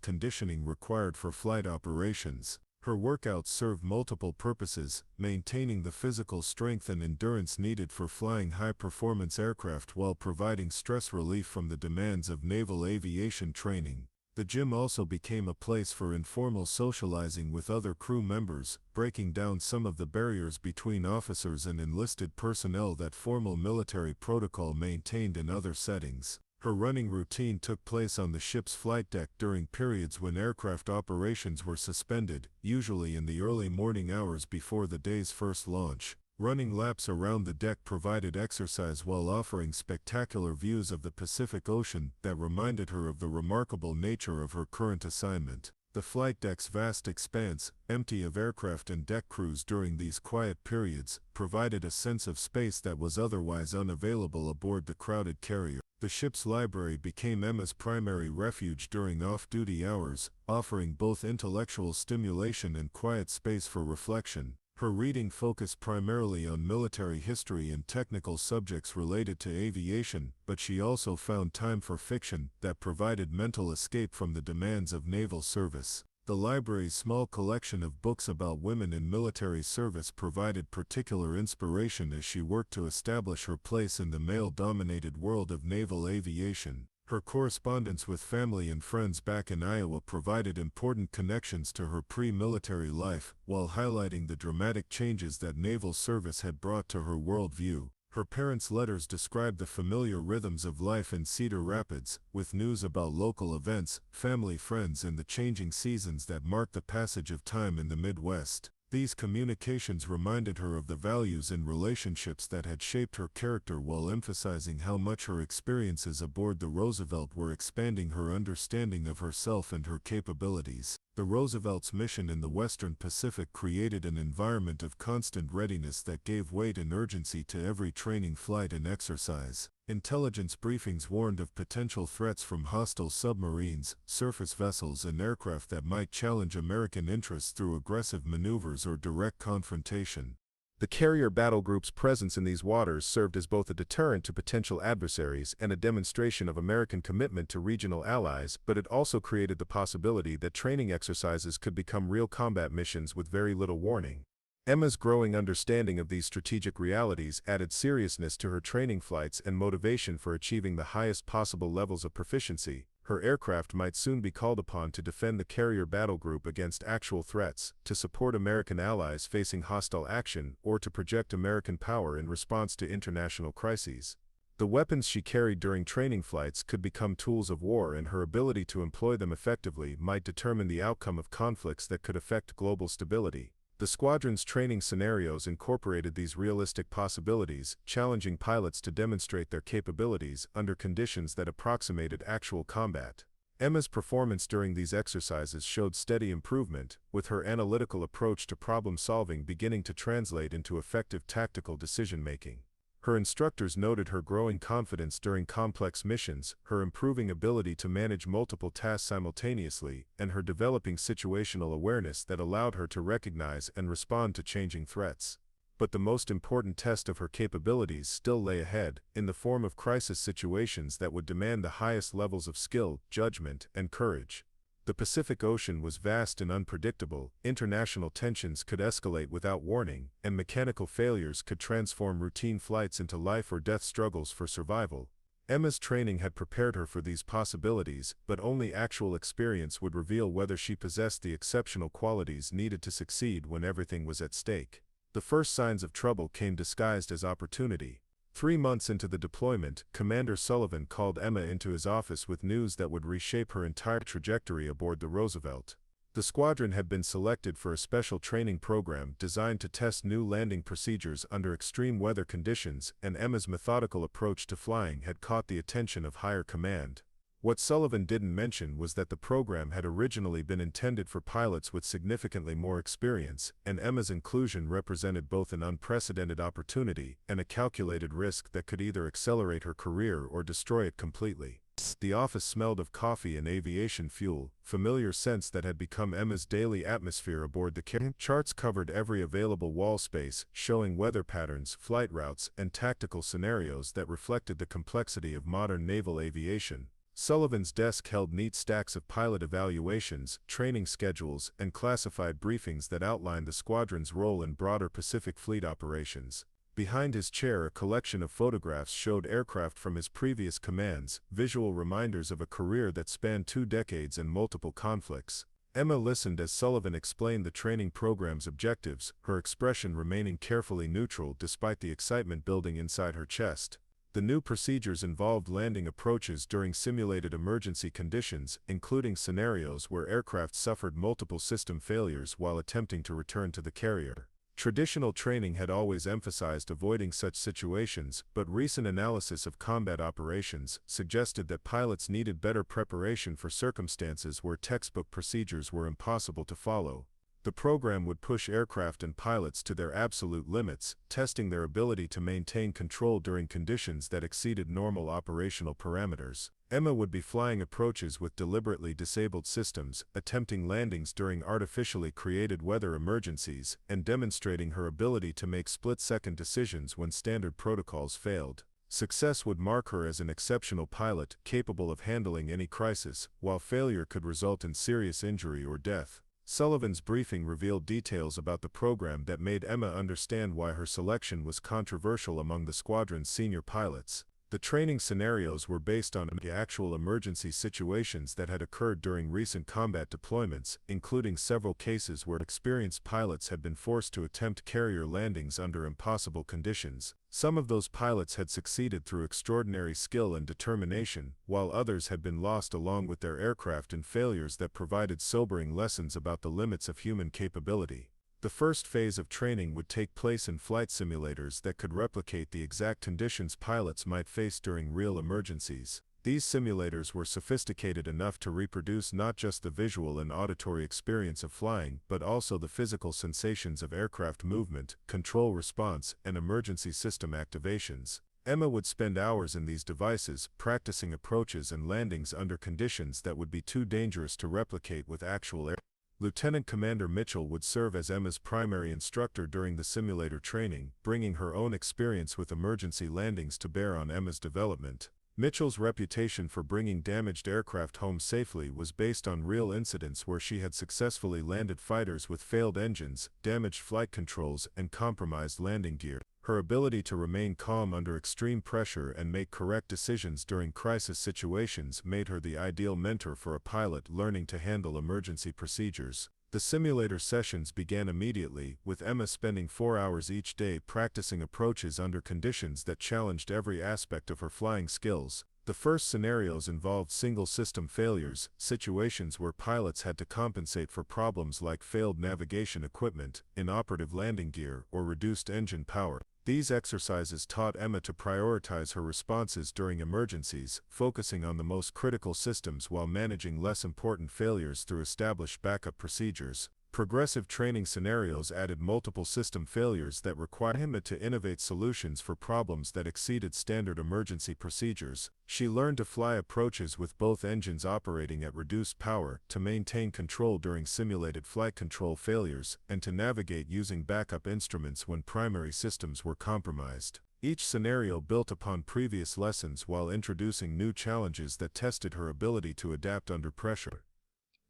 conditioning required for flight operations. Her workouts served multiple purposes, maintaining the physical strength and endurance needed for flying high-performance aircraft while providing stress relief from the demands of naval aviation training. The gym also became a place for informal socializing with other crew members, breaking down some of the barriers between officers and enlisted personnel that formal military protocol maintained in other settings. Her running routine took place on the ship's flight deck during periods when aircraft operations were suspended, usually in the early morning hours before the day's first launch. Running laps around the deck provided exercise while offering spectacular views of the Pacific Ocean that reminded her of the remarkable nature of her current assignment. The flight deck's vast expanse, empty of aircraft and deck crews during these quiet periods, provided a sense of space that was otherwise unavailable aboard the crowded carrier. The ship's library became Emma's primary refuge during off-duty hours, offering both intellectual stimulation and quiet space for reflection. Her reading focused primarily on military history and technical subjects related to aviation, but she also found time for fiction that provided mental escape from the demands of naval service. The library's small collection of books about women in military service provided particular inspiration as she worked to establish her place in the male-dominated world of naval aviation. Her correspondence with family and friends back in Iowa provided important connections to her pre-military life, while highlighting the dramatic changes that naval service had brought to her worldview. Her parents' letters described the familiar rhythms of life in Cedar Rapids, with news about local events, family friends and the changing seasons that marked the passage of time in the Midwest. These communications reminded her of the values and relationships that had shaped her character while emphasizing how much her experiences aboard the Roosevelt were expanding her understanding of herself and her capabilities. The Roosevelt's mission in the Western Pacific created an environment of constant readiness that gave weight and urgency to every training flight and exercise. Intelligence briefings warned of potential threats from hostile submarines, surface vessels and aircraft that might challenge American interests through aggressive maneuvers or direct confrontation. The carrier battle group's presence in these waters served as both a deterrent to potential adversaries and a demonstration of American commitment to regional allies, but it also created the possibility that training exercises could become real combat missions with very little warning. Emma's growing understanding of these strategic realities added seriousness to her training flights and motivation for achieving the highest possible levels of proficiency. Her aircraft might soon be called upon to defend the carrier battle group against actual threats, to support American allies facing hostile action, or to project American power in response to international crises. The weapons she carried during training flights could become tools of war, and her ability to employ them effectively might determine the outcome of conflicts that could affect global stability. The squadron's training scenarios incorporated these realistic possibilities, challenging pilots to demonstrate their capabilities under conditions that approximated actual combat. Emma's performance during these exercises showed steady improvement, with her analytical approach to problem-solving beginning to translate into effective tactical decision-making. Her instructors noted her growing confidence during complex missions, her improving ability to manage multiple tasks simultaneously, and her developing situational awareness that allowed her to recognize and respond to changing threats. But the most important test of her capabilities still lay ahead, in the form of crisis situations that would demand the highest levels of skill, judgment, and courage. The Pacific Ocean was vast and unpredictable, international tensions could escalate without warning, and mechanical failures could transform routine flights into life-or-death struggles for survival. Emma's training had prepared her for these possibilities, but only actual experience would reveal whether she possessed the exceptional qualities needed to succeed when everything was at stake. The first signs of trouble came disguised as opportunity. 3 months into the deployment, Commander Sullivan called Emma into his office with news that would reshape her entire trajectory aboard the Roosevelt. The squadron had been selected for a special training program designed to test new landing procedures under extreme weather conditions, and Emma's methodical approach to flying had caught the attention of higher command. What Sullivan didn't mention was that the program had originally been intended for pilots with significantly more experience, and Emma's inclusion represented both an unprecedented opportunity and a calculated risk that could either accelerate her career or destroy it completely. The office smelled of coffee and aviation fuel, familiar scents that had become Emma's daily atmosphere aboard the carrier. Charts covered every available wall space, showing weather patterns, flight routes, and tactical scenarios that reflected the complexity of modern naval aviation. Sullivan's desk held neat stacks of pilot evaluations, training schedules, and classified briefings that outlined the squadron's role in broader Pacific Fleet operations. Behind his chair, a collection of photographs showed aircraft from his previous commands, visual reminders of a career that spanned 2 decades and multiple conflicts. Emma listened as Sullivan explained the training program's objectives, her expression remaining carefully neutral despite the excitement building inside her chest. The new procedures involved landing approaches during simulated emergency conditions, including scenarios where aircraft suffered multiple system failures while attempting to return to the carrier. Traditional training had always emphasized avoiding such situations, but recent analysis of combat operations suggested that pilots needed better preparation for circumstances where textbook procedures were impossible to follow. The program would push aircraft and pilots to their absolute limits, testing their ability to maintain control during conditions that exceeded normal operational parameters. Emma would be flying approaches with deliberately disabled systems, attempting landings during artificially created weather emergencies, and demonstrating her ability to make split-second decisions when standard protocols failed. Success would mark her as an exceptional pilot, capable of handling any crisis, while failure could result in serious injury or death. Sullivan's briefing revealed details about the program that made Emma understand why her selection was controversial among the squadron's senior pilots. The training scenarios were based on actual emergency situations that had occurred during recent combat deployments, including several cases where experienced pilots had been forced to attempt carrier landings under impossible conditions. Some of those pilots had succeeded through extraordinary skill and determination, while others had been lost along with their aircraft in failures that provided sobering lessons about the limits of human capability. The first phase of training would take place in flight simulators that could replicate the exact conditions pilots might face during real emergencies. These simulators were sophisticated enough to reproduce not just the visual and auditory experience of flying, but also the physical sensations of aircraft movement, control response, and emergency system activations. Emma would spend hours in these devices, practicing approaches and landings under conditions that would be too dangerous to replicate with actual air. Lieutenant Commander Mitchell would serve as Emma's primary instructor during the simulator training, bringing her own experience with emergency landings to bear on Emma's development. Mitchell's reputation for bringing damaged aircraft home safely was based on real incidents where she had successfully landed fighters with failed engines, damaged flight controls, and compromised landing gear. Her ability to remain calm under extreme pressure and make correct decisions during crisis situations made her the ideal mentor for a pilot learning to handle emergency procedures. The simulator sessions began immediately, with Emma spending 4 hours each day practicing approaches under conditions that challenged every aspect of her flying skills. The first scenarios involved single-system failures, situations where pilots had to compensate for problems like failed navigation equipment, inoperative landing gear, or reduced engine power. These exercises taught Emma to prioritize her responses during emergencies, focusing on the most critical systems while managing less important failures through established backup procedures. Progressive training scenarios added multiple system failures that required Emma to innovate solutions for problems that exceeded standard emergency procedures. She learned to fly approaches with both engines operating at reduced power, to maintain control during simulated flight control failures, and to navigate using backup instruments when primary systems were compromised. Each scenario built upon previous lessons while introducing new challenges that tested her ability to adapt under pressure.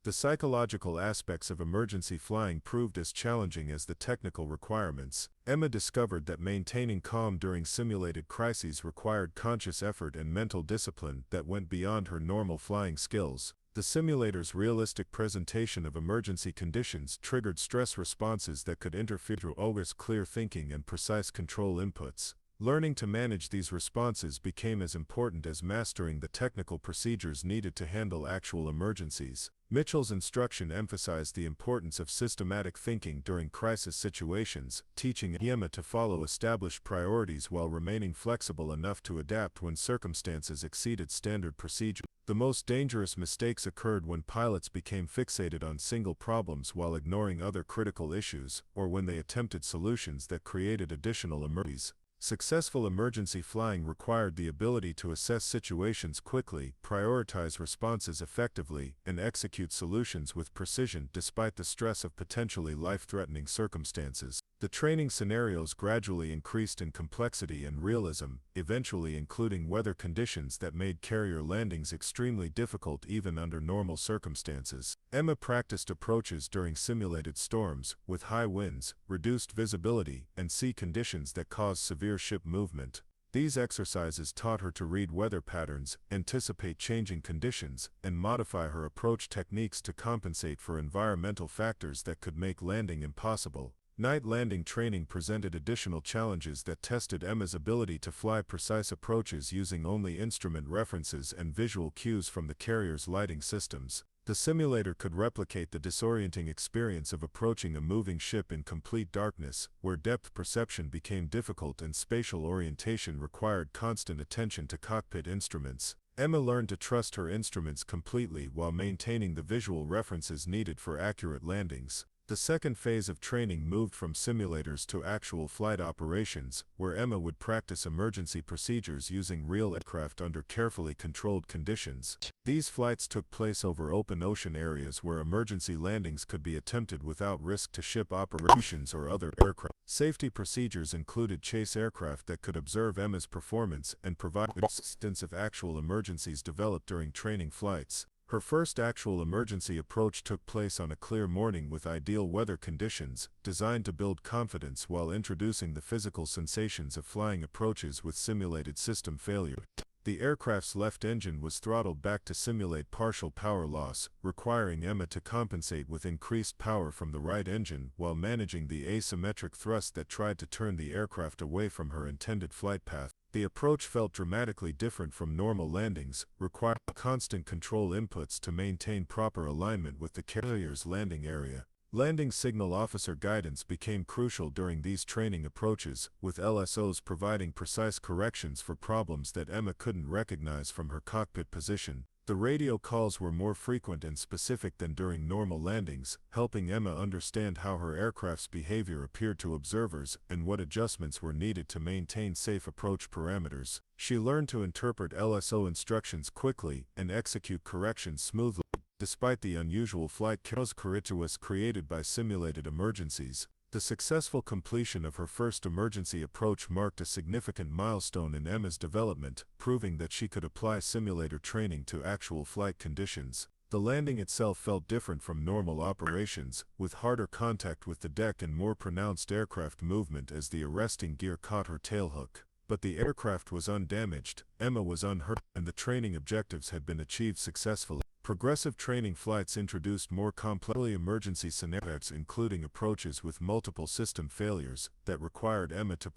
The psychological aspects of emergency flying proved as challenging as the technical requirements. Emma discovered that maintaining calm during simulated crises required conscious effort and mental discipline that went beyond her normal flying skills. The simulator's realistic presentation of emergency conditions triggered stress responses that could interfere with Olga's clear thinking and precise control inputs. Learning to manage these responses became as important as mastering the technical procedures needed to handle actual emergencies. Mitchell's instruction emphasized the importance of systematic thinking during crisis situations, teaching Emma to follow established priorities while remaining flexible enough to adapt when circumstances exceeded standard procedure. The most dangerous mistakes occurred when pilots became fixated on single problems while ignoring other critical issues, or when they attempted solutions that created additional emergencies. Successful emergency flying required the ability to assess situations quickly, prioritize responses effectively, and execute solutions with precision despite the stress of potentially life-threatening circumstances. The training scenarios gradually increased in complexity and realism, eventually including weather conditions that made carrier landings extremely difficult even under normal circumstances. Emma practiced approaches during simulated storms, with high winds, reduced visibility, and sea conditions that caused severe ship movement. These exercises taught her to read weather patterns, anticipate changing conditions, and modify her approach techniques to compensate for environmental factors that could make landing impossible. Night landing training presented additional challenges that tested Emma's ability to fly precise approaches using only instrument references and visual cues from the carrier's lighting systems. The simulator could replicate the disorienting experience of approaching a moving ship in complete darkness, where depth perception became difficult and spatial orientation required constant attention to cockpit instruments. Emma learned to trust her instruments completely while maintaining the visual references needed for accurate landings. The second phase of training moved from simulators to actual flight operations, where Emma would practice emergency procedures using real aircraft under carefully controlled conditions. These flights took place over open ocean areas where emergency landings could be attempted without risk to ship operations or other aircraft. Safety procedures included chase aircraft that could observe Emma's performance and provide assistance if actual emergencies developed during training flights. Her first actual emergency approach took place on a clear morning with ideal weather conditions, designed to build confidence while introducing the physical sensations of flying approaches with simulated system failure. The aircraft's left engine was throttled back to simulate partial power loss, requiring Emma to compensate with increased power from the right engine while managing the asymmetric thrust that tried to turn the aircraft away from her intended flight path. The approach felt dramatically different from normal landings, requiring constant control inputs to maintain proper alignment with the carrier's landing area. Landing signal officer guidance became crucial during these training approaches, with LSOs providing precise corrections for problems that Emma couldn't recognize from her cockpit position. The radio calls were more frequent and specific than during normal landings, helping Emma understand how her aircraft's behavior appeared to observers and what adjustments were needed to maintain safe approach parameters. She learned to interpret LSO instructions quickly and execute corrections smoothly. Despite the unusual flight chaos created by simulated emergencies, the successful completion of her first emergency approach marked a significant milestone in Emma's development, proving that she could apply simulator training to actual flight conditions. The landing itself felt different from normal operations, with harder contact with the deck and more pronounced aircraft movement as the arresting gear caught her tailhook. But the aircraft was undamaged, Emma was unhurt, and the training objectives had been achieved successfully. Progressive training flights introduced more complex emergency scenarios, including approaches with multiple system failures that required Emma to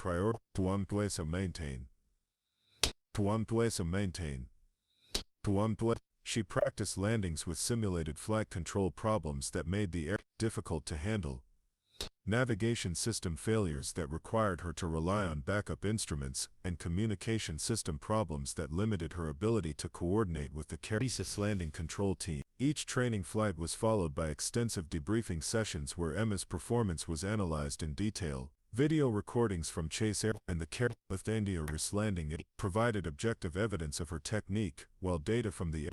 maintain. She practiced landings with simulated flight control problems that made the air difficult to handle, navigation system failures that required her to rely on backup instruments, and communication system problems that limited her ability to coordinate with the carrier's landing control team. Each training flight was followed by extensive debriefing sessions where Emma's performance was analyzed in detail. Video recordings from Chase Air and the Theodore's landing provided objective evidence of her technique, while data from the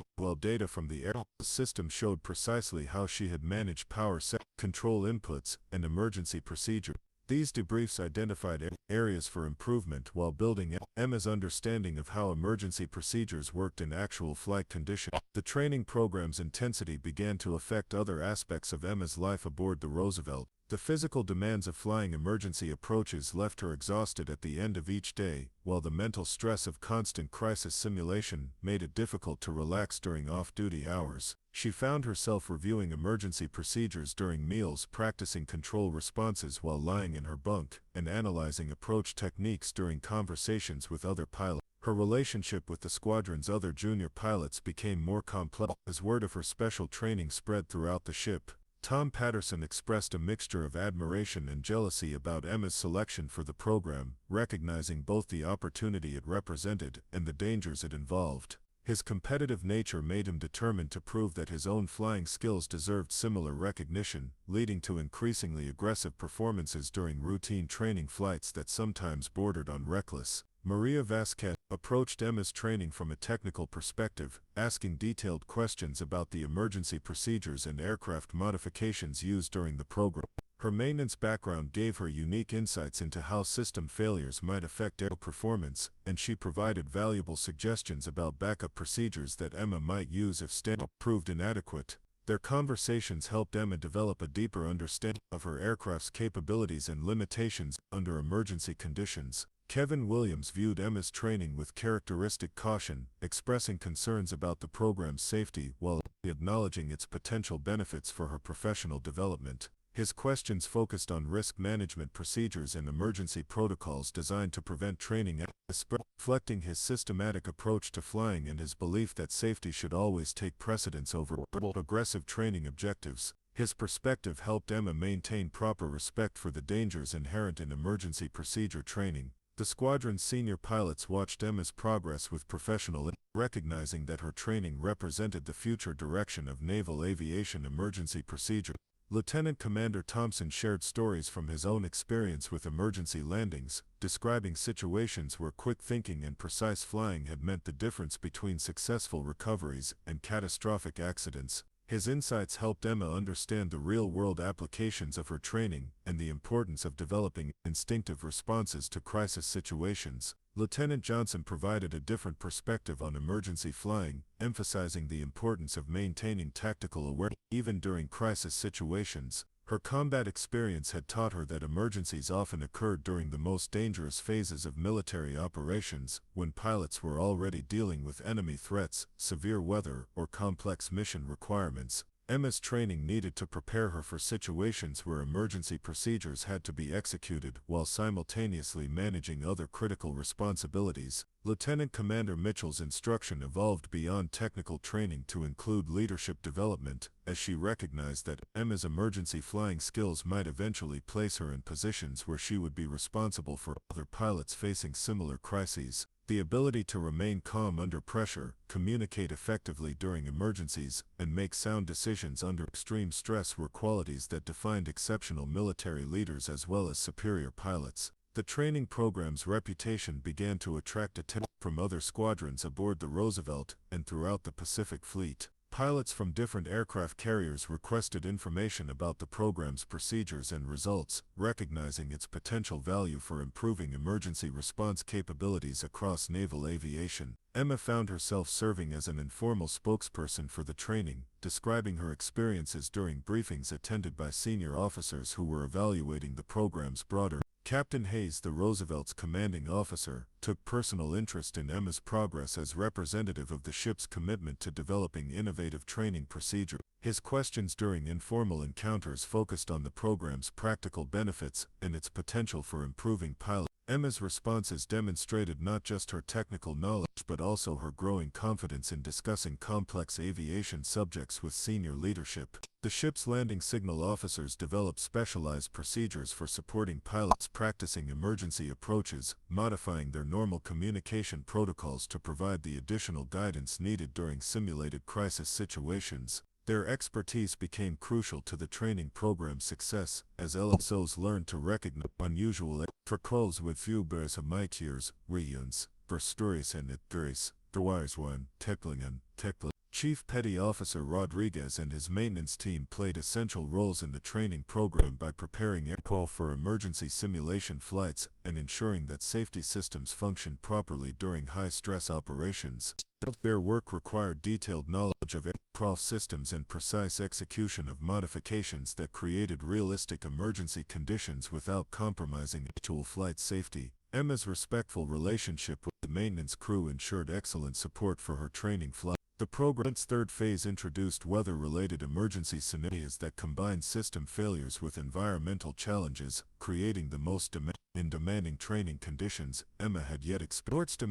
air system showed precisely how she had managed power set, control inputs, and emergency procedure. These debriefs identified areas for improvement while building Emma's understanding of how emergency procedures worked in actual flight conditions. The training program's intensity began to affect other aspects of Emma's life aboard the Roosevelt. The physical demands of flying emergency approaches left her exhausted at the end of each day, while the mental stress of constant crisis simulation made it difficult to relax during off-duty hours. She found herself reviewing emergency procedures during meals, practicing control responses while lying in her bunk, and analyzing approach techniques during conversations with other pilots. Her relationship with the squadron's other junior pilots became more complex as word of her special training spread throughout the ship. Tom Patterson expressed a mixture of admiration and jealousy about Emma's selection for the program, recognizing both the opportunity it represented and the dangers it involved. His competitive nature made him determined to prove that his own flying skills deserved similar recognition, leading to increasingly aggressive performances during routine training flights that sometimes bordered on reckless. Maria Vasquez approached Emma's training from a technical perspective, asking detailed questions about the emergency procedures and aircraft modifications used during the program. Her maintenance background gave her unique insights into how system failures might affect air performance, and she provided valuable suggestions about backup procedures that Emma might use if standard proved inadequate. Their conversations helped Emma develop a deeper understanding of her aircraft's capabilities and limitations under emergency conditions. Kevin Williams viewed Emma's training with characteristic caution, expressing concerns about the program's safety while acknowledging its potential benefits for her professional development. His questions focused on risk management procedures and emergency protocols designed to prevent training, reflecting his systematic approach to flying and his belief that safety should always take precedence over aggressive training objectives. His perspective helped Emma maintain proper respect for the dangers inherent in emergency procedure training. The squadron's senior pilots watched Emma's progress with professional, recognizing that her training represented the future direction of naval aviation emergency procedure. Lieutenant Commander Thompson shared stories from his own experience with emergency landings, describing situations where quick thinking and precise flying had meant the difference between successful recoveries and catastrophic accidents. His insights helped Emma understand the real-world applications of her training and the importance of developing instinctive responses to crisis situations. Lieutenant Johnson provided a different perspective on emergency flying, emphasizing the importance of maintaining tactical awareness even during crisis situations. Her combat experience had taught her that emergencies often occurred during the most dangerous phases of military operations, when pilots were already dealing with enemy threats, severe weather, or complex mission requirements. Emma's training needed to prepare her for situations where emergency procedures had to be executed while simultaneously managing other critical responsibilities. Lieutenant Commander Mitchell's instruction evolved beyond technical training to include leadership development, as she recognized that Emma's emergency flying skills might eventually place her in positions where she would be responsible for other pilots facing similar crises. The ability to remain calm under pressure, communicate effectively during emergencies, and make sound decisions under extreme stress were qualities that defined exceptional military leaders as well as superior pilots. The training program's reputation began to attract attention from other squadrons aboard the Roosevelt and throughout the Pacific Fleet. Pilots from different aircraft carriers requested information about the program's procedures and results, recognizing its potential value for improving emergency response capabilities across naval aviation. Emma found herself serving as an informal spokesperson for the training, describing her experiences during briefings attended by senior officers who were evaluating the program's broader. Captain Hayes, the Roosevelt's commanding officer, took personal interest in Emma's progress as representative of the ship's commitment to developing innovative training procedures. His questions during informal encounters focused on the program's practical benefits and its potential for improving pilots. Emma's responses demonstrated not just her technical knowledge but also her growing confidence in discussing complex aviation subjects with senior leadership. The ship's landing signal officers developed specialized procedures for supporting pilots practicing emergency approaches, modifying their normal communication protocols to provide the additional guidance needed during simulated crisis situations. Their expertise became crucial to the training program's success, as LSOs learned to recognize unusual protocols with few bears of mightiers, regions, verstories and itteries, one, Teklingen, Tekla. Chief Petty Officer Rodriguez and his maintenance team played essential roles in the training program by preparing aircraft for emergency simulation flights and ensuring that safety systems functioned properly during high-stress operations. Their work required detailed knowledge of aircraft systems and precise execution of modifications that created realistic emergency conditions without compromising actual flight safety. Emma's respectful relationship with the maintenance crew ensured excellent support for her training flight. The program's third phase introduced weather-related emergency scenarios that combined system failures with environmental challenges, creating the most demanding training conditions Emma had yet experienced.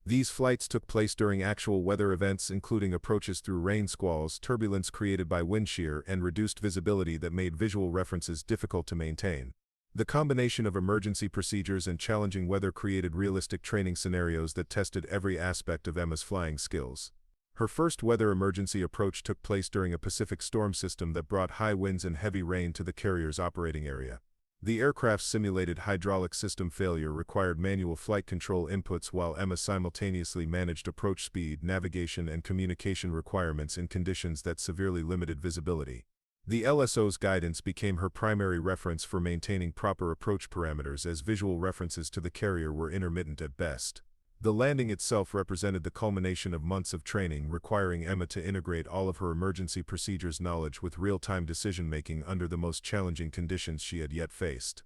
These flights took place during actual weather events including approaches through rain squalls, turbulence created by wind shear, and reduced visibility that made visual references difficult to maintain. The combination of emergency procedures and challenging weather created realistic training scenarios that tested every aspect of Emma's flying skills. Her first weather emergency approach took place during a Pacific storm system that brought high winds and heavy rain to the carrier's operating area. The aircraft's simulated hydraulic system failure required manual flight control inputs while Emma simultaneously managed approach speed, navigation, and communication requirements in conditions that severely limited visibility. The LSO's guidance became her primary reference for maintaining proper approach parameters as visual references to the carrier were intermittent at best. The landing itself represented the culmination of months of training, requiring Emma to integrate all of her emergency procedures knowledge with real-time decision-making under the most challenging conditions she had yet faced.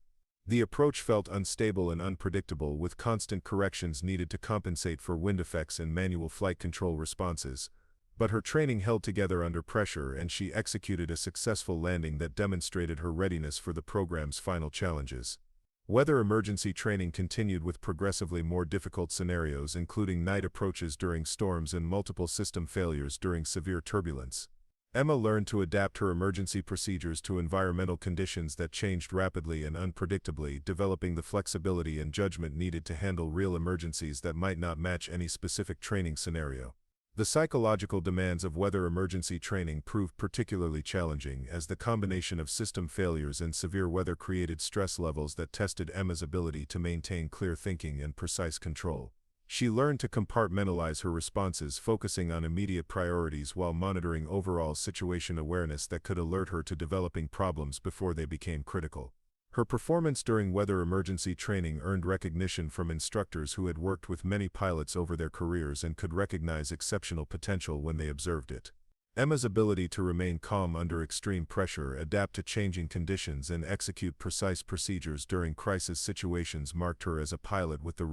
The approach felt unstable and unpredictable, with constant corrections needed to compensate for wind effects and manual flight control responses. But her training held together under pressure, and she executed a successful landing that demonstrated her readiness for the program's final challenges. Weather emergency training continued with progressively more difficult scenarios, including night approaches during storms and multiple system failures during severe turbulence. Emma learned to adapt her emergency procedures to environmental conditions that changed rapidly and unpredictably, developing the flexibility and judgment needed to handle real emergencies that might not match any specific training scenario. The psychological demands of weather emergency training proved particularly challenging, as the combination of system failures and severe weather created stress levels that tested Emma's ability to maintain clear thinking and precise control. She learned to compartmentalize her responses, focusing on immediate priorities while monitoring overall situation awareness that could alert her to developing problems before they became critical. Her performance during weather emergency training earned recognition from instructors who had worked with many pilots over their careers and could recognize exceptional potential when they observed it. Emma's ability to remain calm under extreme pressure, adapt to changing conditions, and execute precise procedures during crisis situations marked her as a pilot with the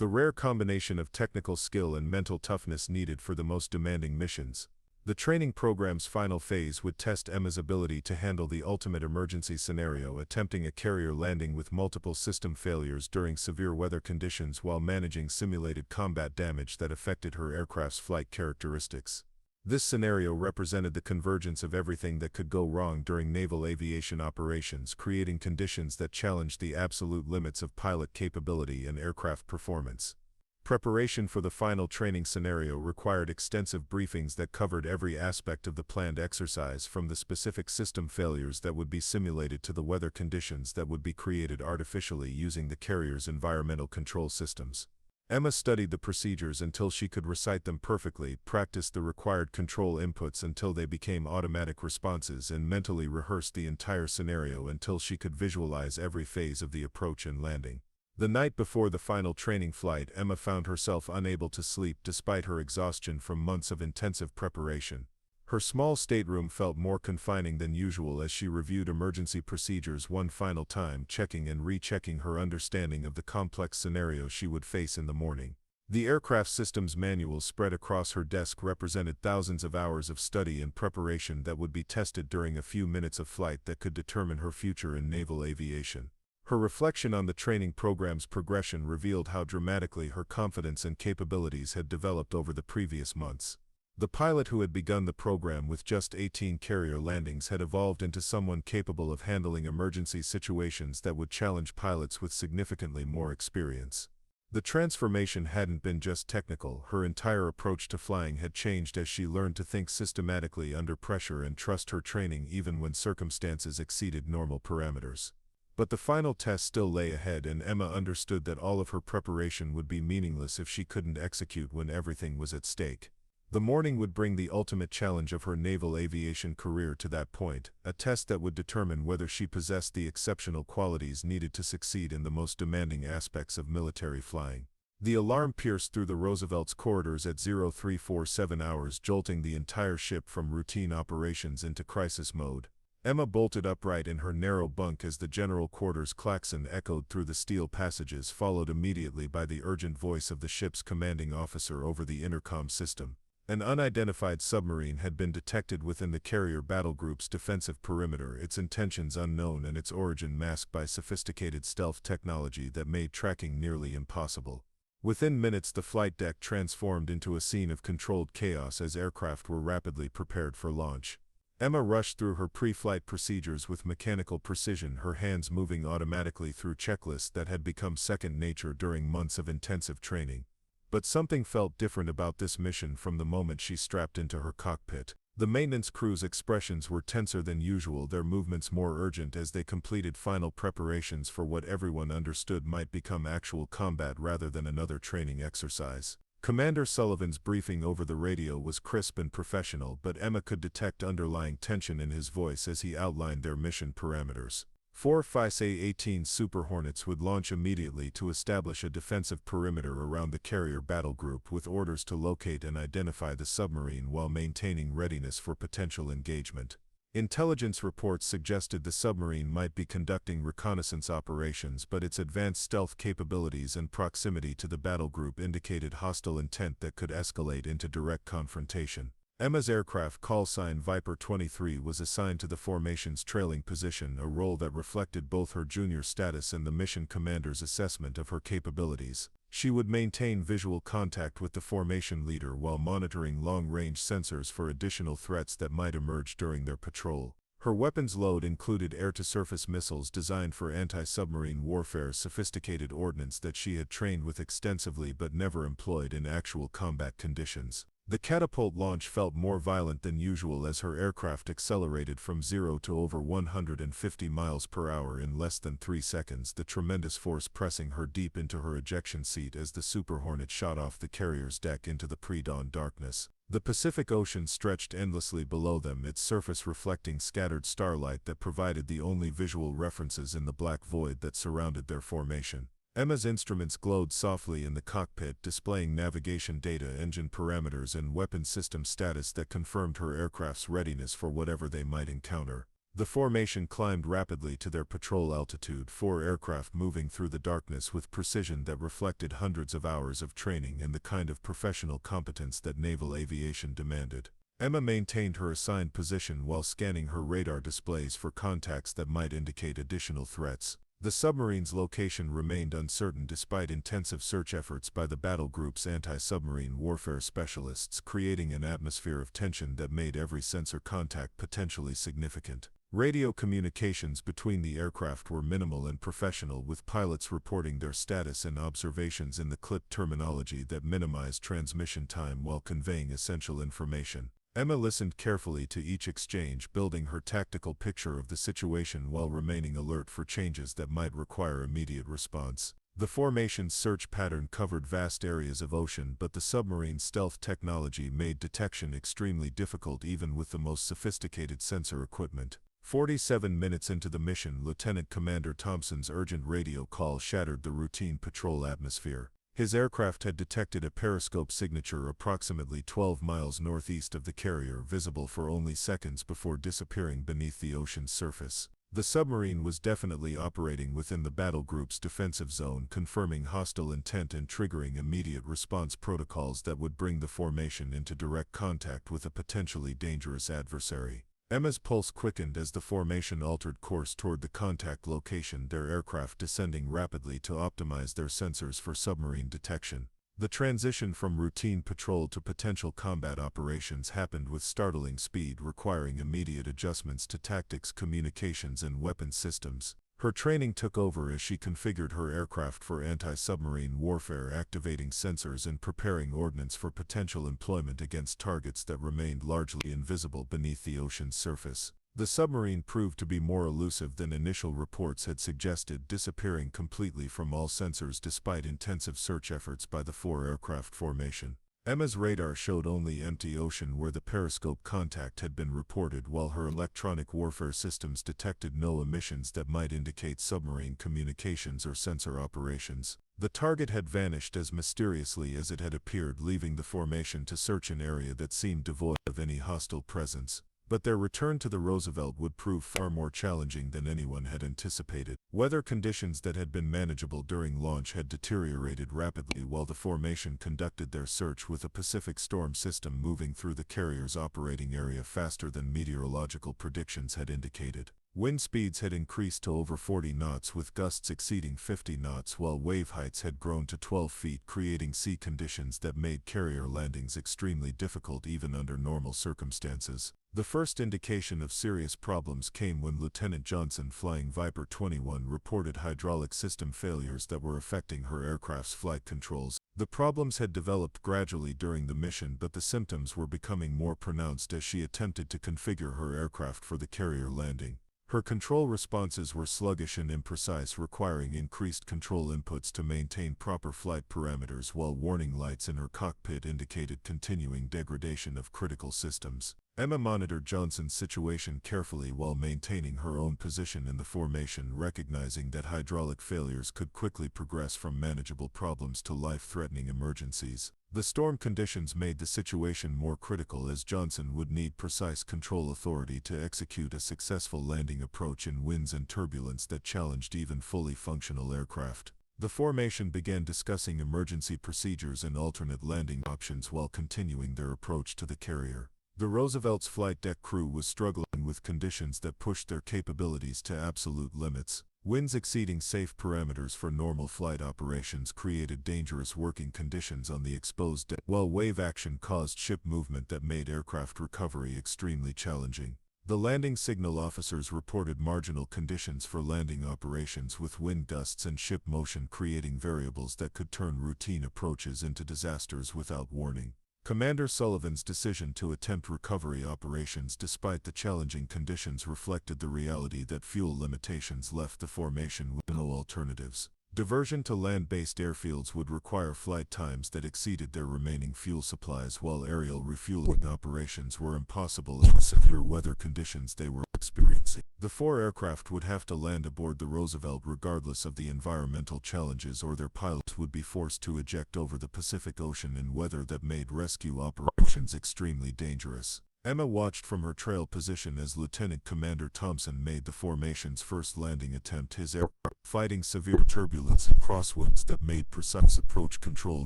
rare combination of technical skill and mental toughness needed for the most demanding missions. The training program's final phase would test Emma's ability to handle the ultimate emergency scenario, attempting a carrier landing with multiple system failures during severe weather conditions while managing simulated combat damage that affected her aircraft's flight characteristics. This scenario represented the convergence of everything that could go wrong during naval aviation operations, creating conditions that challenged the absolute limits of pilot capability and aircraft performance. Preparation for the final training scenario required extensive briefings that covered every aspect of the planned exercise, from the specific system failures that would be simulated to the weather conditions that would be created artificially using the carrier's environmental control systems. Emma studied the procedures until she could recite them perfectly, practiced the required control inputs until they became automatic responses, and mentally rehearsed the entire scenario until she could visualize every phase of the approach and landing. The night before the final training flight, Emma found herself unable to sleep despite her exhaustion from months of intensive preparation. Her small stateroom felt more confining than usual as she reviewed emergency procedures one final time, checking and rechecking her understanding of the complex scenarios she would face in the morning. The aircraft systems manual spread across her desk represented thousands of hours of study and preparation that would be tested during a few minutes of flight that could determine her future in naval aviation. Her reflection on the training program's progression revealed how dramatically her confidence and capabilities had developed over the previous months. The pilot who had begun the program with just 18 carrier landings had evolved into someone capable of handling emergency situations that would challenge pilots with significantly more experience. The transformation hadn't been just technical; her entire approach to flying had changed as she learned to think systematically under pressure and trust her training even when circumstances exceeded normal parameters. But the final test still lay ahead, and Emma understood that all of her preparation would be meaningless if she couldn't execute when everything was at stake. The morning would bring the ultimate challenge of her naval aviation career to that point, a test that would determine whether she possessed the exceptional qualities needed to succeed in the most demanding aspects of military flying. The alarm pierced through the Roosevelt's corridors at 0347 hours, jolting the entire ship from routine operations into crisis mode. Emma bolted upright in her narrow bunk as the general quarters klaxon echoed through the steel passages, followed immediately by the urgent voice of the ship's commanding officer over the intercom system. An unidentified submarine had been detected within the carrier battle group's defensive perimeter, its intentions unknown and its origin masked by sophisticated stealth technology that made tracking nearly impossible. Within minutes, the flight deck transformed into a scene of controlled chaos as aircraft were rapidly prepared for launch. Emma rushed through her pre-flight procedures with mechanical precision, her hands moving automatically through checklists that had become second nature during months of intensive training. But something felt different about this mission from the moment she strapped into her cockpit. The maintenance crew's expressions were tenser than usual, their movements more urgent as they completed final preparations for what everyone understood might become actual combat rather than another training exercise. Commander Sullivan's briefing over the radio was crisp and professional, but Emma could detect underlying tension in his voice as he outlined their mission parameters. 4 FISA-18 Super Hornets would launch immediately to establish a defensive perimeter around the carrier battle group with orders to locate and identify the submarine while maintaining readiness for potential engagement. Intelligence reports suggested the submarine might be conducting reconnaissance operations, but its advanced stealth capabilities and proximity to the battle group indicated hostile intent that could escalate into direct confrontation. Emma's aircraft, callsign Viper 23, was assigned to the formation's trailing position, a role that reflected both her junior status and the mission commander's assessment of her capabilities. She would maintain visual contact with the formation leader while monitoring long-range sensors for additional threats that might emerge during their patrol. Her weapons load included air-to-surface missiles designed for anti-submarine warfare, sophisticated ordnance that she had trained with extensively but never employed in actual combat conditions. The catapult launch felt more violent than usual as her aircraft accelerated from 0 to over 150 miles per hour in less than 3 seconds, the tremendous force pressing her deep into her ejection seat as the Super Hornet shot off the carrier's deck into the pre-dawn darkness. The Pacific Ocean stretched endlessly below them, its surface reflecting scattered starlight that provided the only visual references in the black void that surrounded their formation. Emma's instruments glowed softly in the cockpit, displaying navigation data, engine parameters, and weapon system status that confirmed her aircraft's readiness for whatever they might encounter. The formation climbed rapidly to their patrol altitude, 4 aircraft moving through the darkness with precision that reflected hundreds of hours of training and the kind of professional competence that naval aviation demanded. Emma maintained her assigned position while scanning her radar displays for contacts that might indicate additional threats. The submarine's location remained uncertain despite intensive search efforts by the battle group's anti-submarine warfare specialists, creating an atmosphere of tension that made every sensor contact potentially significant. Radio communications between the aircraft were minimal and professional, with pilots reporting their status and observations in the clipped terminology that minimized transmission time while conveying essential information. Emma listened carefully to each exchange, building her tactical picture of the situation while remaining alert for changes that might require immediate response. The formation's search pattern covered vast areas of ocean, but the submarine's stealth technology made detection extremely difficult even with the most sophisticated sensor equipment. 47 minutes into the mission, Lieutenant Commander Thompson's urgent radio call shattered the routine patrol atmosphere. His aircraft had detected a periscope signature approximately 12 miles northeast of the carrier, visible for only seconds before disappearing beneath the ocean's surface. The submarine was definitely operating within the battle group's defensive zone, confirming hostile intent and triggering immediate response protocols that would bring the formation into direct contact with a potentially dangerous adversary. Emma's pulse quickened as the formation altered course toward the contact location, their aircraft descending rapidly to optimize their sensors for submarine detection. The transition from routine patrol to potential combat operations happened with startling speed, requiring immediate adjustments to tactics, communications, and weapons systems. Her training took over as she configured her aircraft for anti-submarine warfare, activating sensors and preparing ordnance for potential employment against targets that remained largely invisible beneath the ocean's surface. The submarine proved to be more elusive than initial reports had suggested, disappearing completely from all sensors despite intensive search efforts by the 4 aircraft formation. Emma's radar showed only empty ocean where the periscope contact had been reported, while her electronic warfare systems detected no emissions that might indicate submarine communications or sensor operations. The target had vanished as mysteriously as it had appeared, leaving the formation to search an area that seemed devoid of any hostile presence. But their return to the Roosevelt would prove far more challenging than anyone had anticipated. Weather conditions that had been manageable during launch had deteriorated rapidly while the formation conducted their search, with a Pacific storm system moving through the carrier's operating area faster than meteorological predictions had indicated. Wind speeds had increased to over 40 knots with gusts exceeding 50 knots while wave heights had grown to 12 feet, creating sea conditions that made carrier landings extremely difficult even under normal circumstances. The first indication of serious problems came when Lieutenant Johnson, flying Viper 21, reported hydraulic system failures that were affecting her aircraft's flight controls. The problems had developed gradually during the mission, but the symptoms were becoming more pronounced as she attempted to configure her aircraft for the carrier landing. Her control responses were sluggish and imprecise, requiring increased control inputs to maintain proper flight parameters, while warning lights in her cockpit indicated continuing degradation of critical systems. Emma monitored Johnson's situation carefully while maintaining her own position in the formation, recognizing that hydraulic failures could quickly progress from manageable problems to life-threatening emergencies. The storm conditions made the situation more critical, as Johnson would need precise control authority to execute a successful landing approach in winds and turbulence that challenged even fully functional aircraft. The formation began discussing emergency procedures and alternate landing options while continuing their approach to the carrier. The Roosevelt's flight deck crew was struggling with conditions that pushed their capabilities to absolute limits. Winds exceeding safe parameters for normal flight operations created dangerous working conditions on the exposed deck, while wave action caused ship movement that made aircraft recovery extremely challenging. The landing signal officers reported marginal conditions for landing operations, with wind gusts and ship motion creating variables that could turn routine approaches into disasters without warning. Commander Sullivan's decision to attempt recovery operations despite the challenging conditions reflected the reality that fuel limitations left the formation with no alternatives. Diversion to land-based airfields would require flight times that exceeded their remaining fuel supplies, while aerial refueling operations were impossible in the severe weather conditions they were experiencing. The 4 aircraft would have to land aboard the Roosevelt regardless of the environmental challenges, or their pilots would be forced to eject over the Pacific Ocean in weather that made rescue operations extremely dangerous. Emma watched from her trail position as Lieutenant Commander Thompson made the formation's first landing attempt, his aircraft fighting severe turbulence and crosswinds that made precise approach control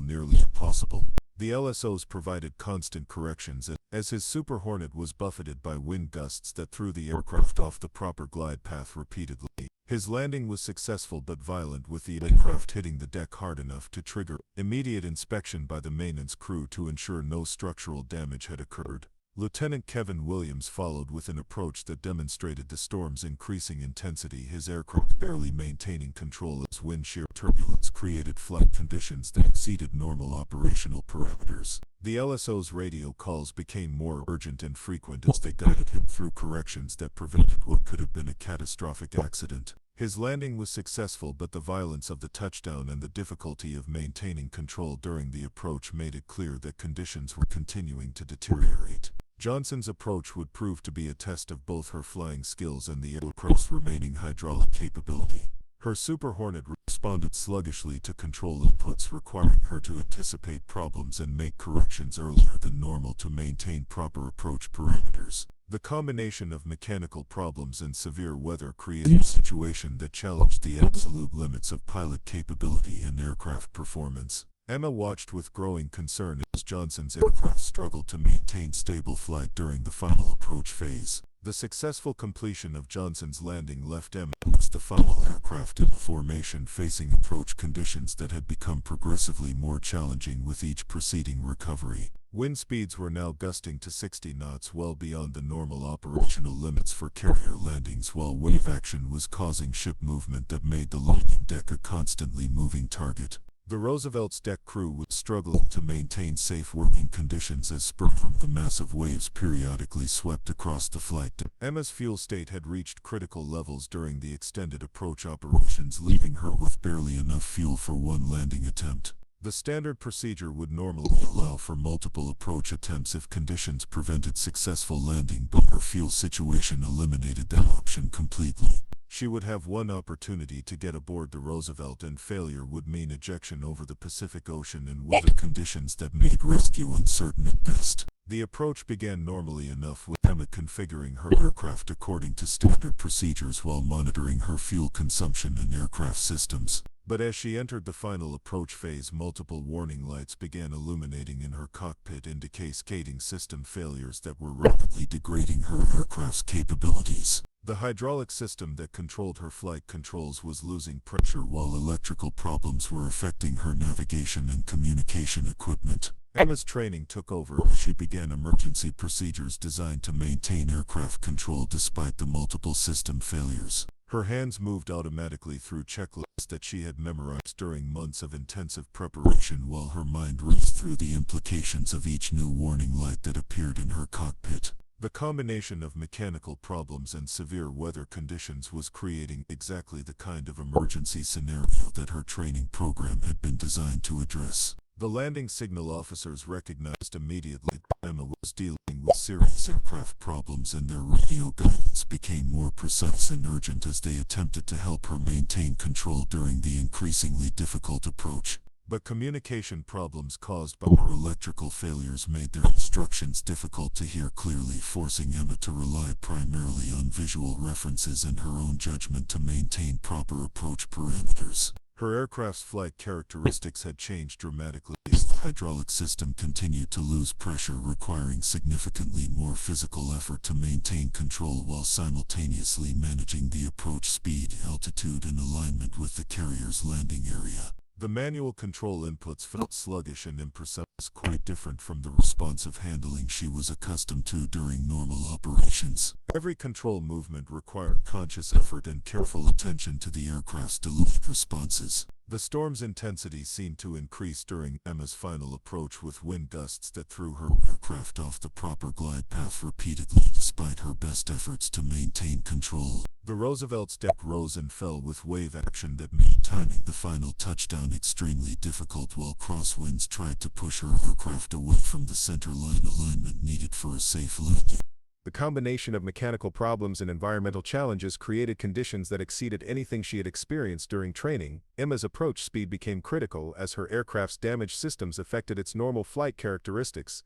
nearly impossible. The LSOs provided constant corrections as his Super Hornet was buffeted by wind gusts that threw the aircraft off the proper glide path repeatedly. His landing was successful but violent, with the aircraft hitting the deck hard enough to trigger immediate inspection by the maintenance crew to ensure no structural damage had occurred. Lieutenant Kevin Williams followed with an approach that demonstrated the storm's increasing intensity, his aircraft barely maintaining control as wind shear turbulence created flight conditions that exceeded normal operational parameters. The LSO's radio calls became more urgent and frequent as they guided him through corrections that prevented what could have been a catastrophic accident. His landing was successful, but the violence of the touchdown and the difficulty of maintaining control during the approach made it clear that conditions were continuing to deteriorate. Johnson's approach would prove to be a test of both her flying skills and the aircraft's remaining hydraulic capability. Her Super Hornet responded sluggishly to control inputs, requiring her to anticipate problems and make corrections earlier than normal to maintain proper approach parameters. The combination of mechanical problems and severe weather created a situation that challenged the absolute limits of pilot capability and aircraft performance. Emma watched with growing concern as Johnson's aircraft struggled to maintain stable flight during the final approach phase. The successful completion of Johnson's landing left Emma as the final aircraft in the formation facing approach conditions that had become progressively more challenging with each preceding recovery. Wind speeds were now gusting to 60 knots, well beyond the normal operational limits for carrier landings, while wave action was causing ship movement that made the landing deck a constantly moving target. The Roosevelt's deck crew was struggling to maintain safe working conditions as spurred from the massive waves periodically swept across the flight deck. Emma's fuel state had reached critical levels during the extended approach operations, leaving her with barely enough fuel for one landing attempt. The standard procedure would normally allow for multiple approach attempts if conditions prevented successful landing, but her fuel situation eliminated that option completely. She would have one opportunity to get aboard the Roosevelt, and failure would mean ejection over the Pacific Ocean in weather conditions that made rescue uncertain at best. The approach began normally enough, with Emma configuring her aircraft according to standard procedures while monitoring her fuel consumption and aircraft systems. But as she entered the final approach phase, multiple warning lights began illuminating in her cockpit, indicating cascading system failures that were rapidly degrading her aircraft's capabilities. The hydraulic system that controlled her flight controls was losing pressure while electrical problems were affecting her navigation and communication equipment. Emma's training took over as she began emergency procedures designed to maintain aircraft control despite the multiple system failures. Her hands moved automatically through checklists that she had memorized during months of intensive preparation while her mind raced through the implications of each new warning light that appeared in her cockpit. The combination of mechanical problems and severe weather conditions was creating exactly the kind of emergency scenario that her training program had been designed to address. The landing signal officers recognized immediately that Emma was dealing with serious aircraft problems, and their radio guidance became more precise and urgent as they attempted to help her maintain control during the increasingly difficult approach. But communication problems caused by her electrical failures made their instructions difficult to hear clearly, forcing Emma to rely primarily on visual references and her own judgment to maintain proper approach parameters. Her aircraft's flight characteristics had changed dramatically as the hydraulic system continued to lose pressure, requiring significantly more physical effort to maintain control while simultaneously managing the approach speed, altitude, and alignment with the carrier's landing area. The manual control inputs felt sluggish and imprecise, quite different from the responsive handling she was accustomed to during normal operations. Every control movement required conscious effort and careful attention to the aircraft's delayed responses. The storm's intensity seemed to increase during Emma's final approach, with wind gusts that threw her aircraft off the proper glide path repeatedly despite her best efforts to maintain control. The Roosevelt's deck rose and fell with wave action that made timing the final touchdown extremely difficult, while crosswinds tried to push her aircraft away from the center line alignment needed for a safe landing. The combination of mechanical problems and environmental challenges created conditions that exceeded anything she had experienced during training. Emma's approach speed became critical as her aircraft's damaged systems affected its normal flight characteristics.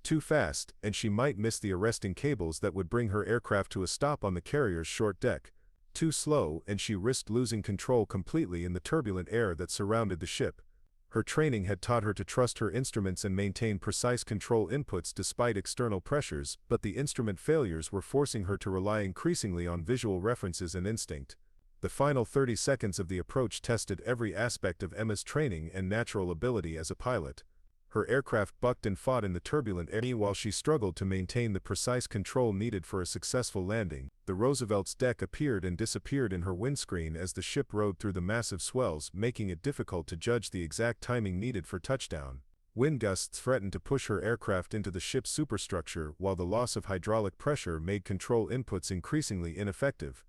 Too fast, and she might miss the arresting cables that would bring her aircraft to a stop on the carrier's short deck. Too slow, and she risked losing control completely in the turbulent air that surrounded the ship. Her training had taught her to trust her instruments and maintain precise control inputs despite external pressures, but the instrument failures were forcing her to rely increasingly on visual references and instinct. The final 30 seconds of the approach tested every aspect of Emma's training and natural ability as a pilot. Her aircraft bucked and fought in the turbulent air while she struggled to maintain the precise control needed for a successful landing. The Roosevelt's deck appeared and disappeared in her windscreen as the ship rode through the massive swells, making it difficult to judge the exact timing needed for touchdown. Wind gusts threatened to push her aircraft into the ship's superstructure, while the loss of hydraulic pressure made control inputs increasingly ineffective.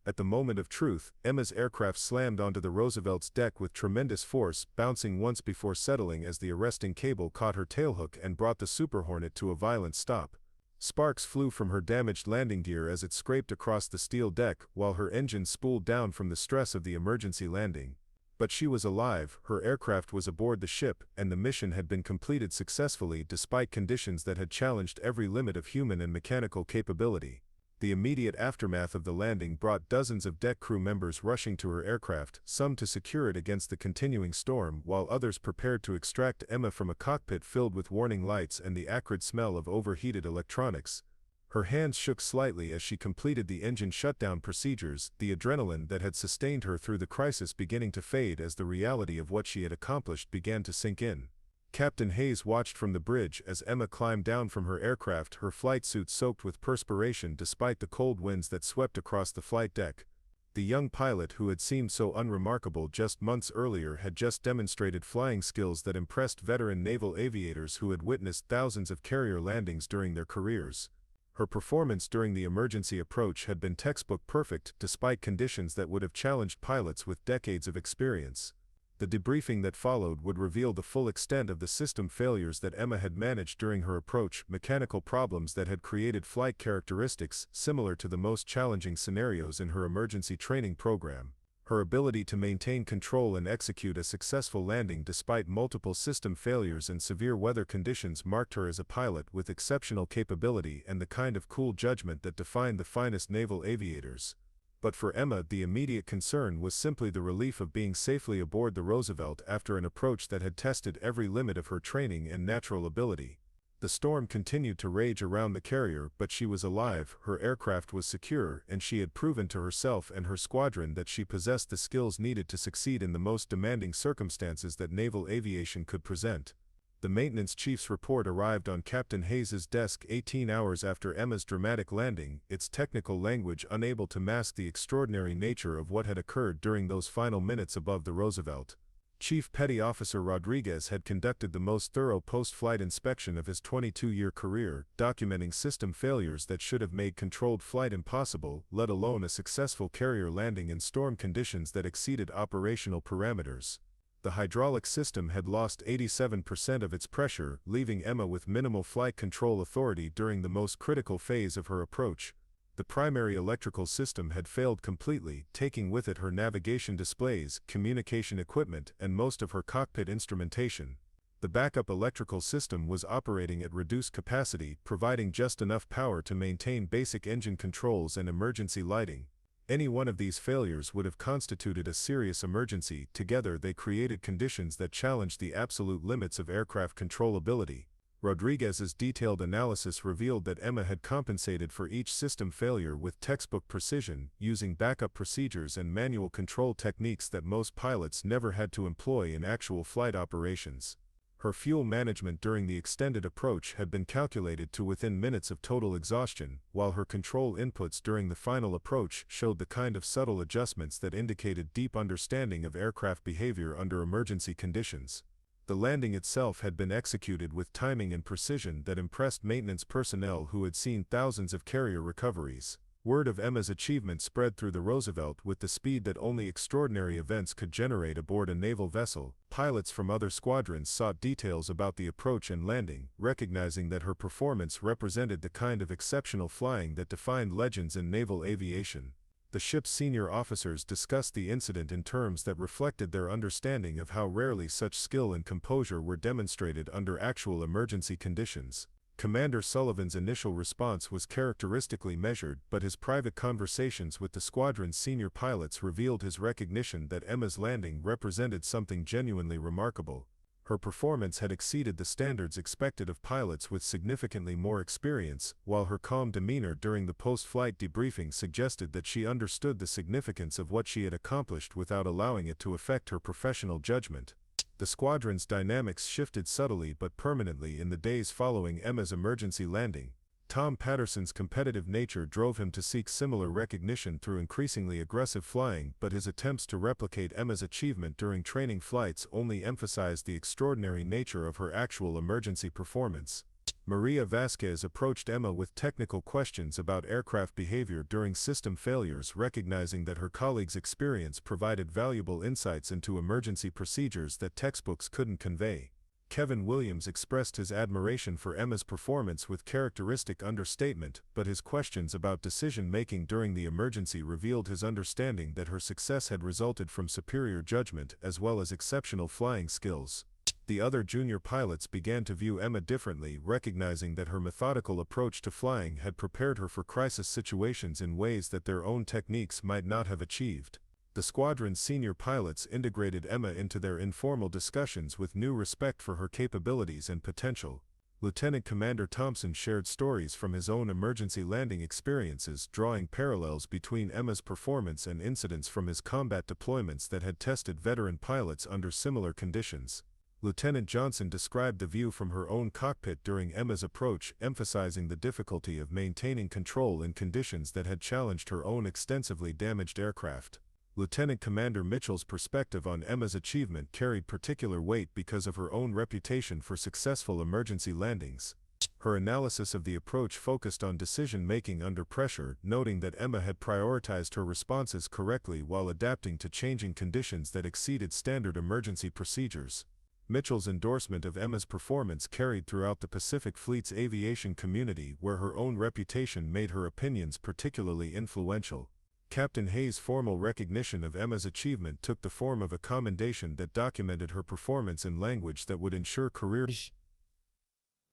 At the moment of truth, Emma's aircraft slammed onto the Roosevelt's deck with tremendous force, bouncing once before settling as the arresting cable caught her tailhook and brought the Super Hornet to a violent stop. Sparks flew from her damaged landing gear as it scraped across the steel deck, while her engine spooled down from the stress of the emergency landing. But she was alive, her aircraft was aboard the ship, and the mission had been completed successfully despite conditions that had challenged every limit of human and mechanical capability. The immediate aftermath of the landing brought dozens of deck crew members rushing to her aircraft, some to secure it against the continuing storm, while others prepared to extract Emma from a cockpit filled with warning lights and the acrid smell of overheated electronics. Her hands shook slightly as she completed the engine shutdown procedures, the adrenaline that had sustained her through the crisis beginning to fade as the reality of what she had accomplished began to sink in. Captain Hayes watched from the bridge as Emma climbed down from her aircraft, her flight suit soaked with perspiration despite the cold winds that swept across the flight deck. The young pilot who had seemed so unremarkable just months earlier had just demonstrated flying skills that impressed veteran naval aviators who had witnessed thousands of carrier landings during their careers. Her performance during the emergency approach had been textbook perfect despite conditions that would have challenged pilots with decades of experience. The debriefing that followed would reveal the full extent of the system failures that Emma had managed during her approach, mechanical problems that had created flight characteristics similar to the most challenging scenarios in her emergency training program. Her ability to maintain control and execute a successful landing despite multiple system failures and severe weather conditions marked her as a pilot with exceptional capability and the kind of cool judgment that defined the finest naval aviators. But for Emma, the immediate concern was simply the relief of being safely aboard the Roosevelt after an approach that had tested every limit of her training and natural ability. The storm continued to rage around the carrier, but she was alive, her aircraft was secure, and she had proven to herself and her squadron that she possessed the skills needed to succeed in the most demanding circumstances that naval aviation could present. The maintenance chief's report arrived on Captain Hayes's desk 18 hours after Emma's dramatic landing, its technical language unable to mask the extraordinary nature of what had occurred during those final minutes above the Roosevelt. Chief Petty Officer Rodriguez had conducted the most thorough post-flight inspection of his 22-year career, documenting system failures that should have made controlled flight impossible, let alone a successful carrier landing in storm conditions that exceeded operational parameters. The hydraulic system had lost 87% of its pressure, leaving Emma with minimal flight control authority during the most critical phase of her approach. The primary electrical system had failed completely, taking with it her navigation displays, communication equipment, and most of her cockpit instrumentation. The backup electrical system was operating at reduced capacity, providing just enough power to maintain basic engine controls and emergency lighting. Any one of these failures would have constituted a serious emergency. Together they created conditions that challenged the absolute limits of aircraft controllability. Rodriguez's detailed analysis revealed that Emma had compensated for each system failure with textbook precision, using backup procedures and manual control techniques that most pilots never had to employ in actual flight operations. Her fuel management during the extended approach had been calculated to within minutes of total exhaustion, while her control inputs during the final approach showed the kind of subtle adjustments that indicated deep understanding of aircraft behavior under emergency conditions. The landing itself had been executed with timing and precision that impressed maintenance personnel who had seen thousands of carrier recoveries. Word of Emma's achievement spread through the Roosevelt with the speed that only extraordinary events could generate aboard a naval vessel. Pilots from other squadrons sought details about the approach and landing, recognizing that her performance represented the kind of exceptional flying that defined legends in naval aviation. The ship's senior officers discussed the incident in terms that reflected their understanding of how rarely such skill and composure were demonstrated under actual emergency conditions. Commander Sullivan's initial response was characteristically measured, but his private conversations with the squadron's senior pilots revealed his recognition that Emma's landing represented something genuinely remarkable. Her performance had exceeded the standards expected of pilots with significantly more experience, while her calm demeanor during the post-flight debriefing suggested that she understood the significance of what she had accomplished without allowing it to affect her professional judgment. The squadron's dynamics shifted subtly but permanently in the days following Emma's emergency landing. Tom Patterson's competitive nature drove him to seek similar recognition through increasingly aggressive flying, but his attempts to replicate Emma's achievement during training flights only emphasized the extraordinary nature of her actual emergency performance. Maria Vasquez approached Emma with technical questions about aircraft behavior during system failures, recognizing that her colleague's experience provided valuable insights into emergency procedures that textbooks couldn't convey. Kevin Williams expressed his admiration for Emma's performance with characteristic understatement, but his questions about decision-making during the emergency revealed his understanding that her success had resulted from superior judgment as well as exceptional flying skills. The other junior pilots began to view Emma differently, recognizing that her methodical approach to flying had prepared her for crisis situations in ways that their own techniques might not have achieved. The squadron's senior pilots integrated Emma into their informal discussions with new respect for her capabilities and potential. Lieutenant Commander Thompson shared stories from his own emergency landing experiences, drawing parallels between Emma's performance and incidents from his combat deployments that had tested veteran pilots under similar conditions. Lieutenant Johnson described the view from her own cockpit during Emma's approach, emphasizing the difficulty of maintaining control in conditions that had challenged her own extensively damaged aircraft. Lieutenant Commander Mitchell's perspective on Emma's achievement carried particular weight because of her own reputation for successful emergency landings. Her analysis of the approach focused on decision-making under pressure, noting that Emma had prioritized her responses correctly while adapting to changing conditions that exceeded standard emergency procedures. Mitchell's endorsement of Emma's performance carried throughout the Pacific Fleet's aviation community, where her own reputation made her opinions particularly influential. Captain Hayes' formal recognition of Emma's achievement took the form of a commendation that documented her performance in language that would ensure career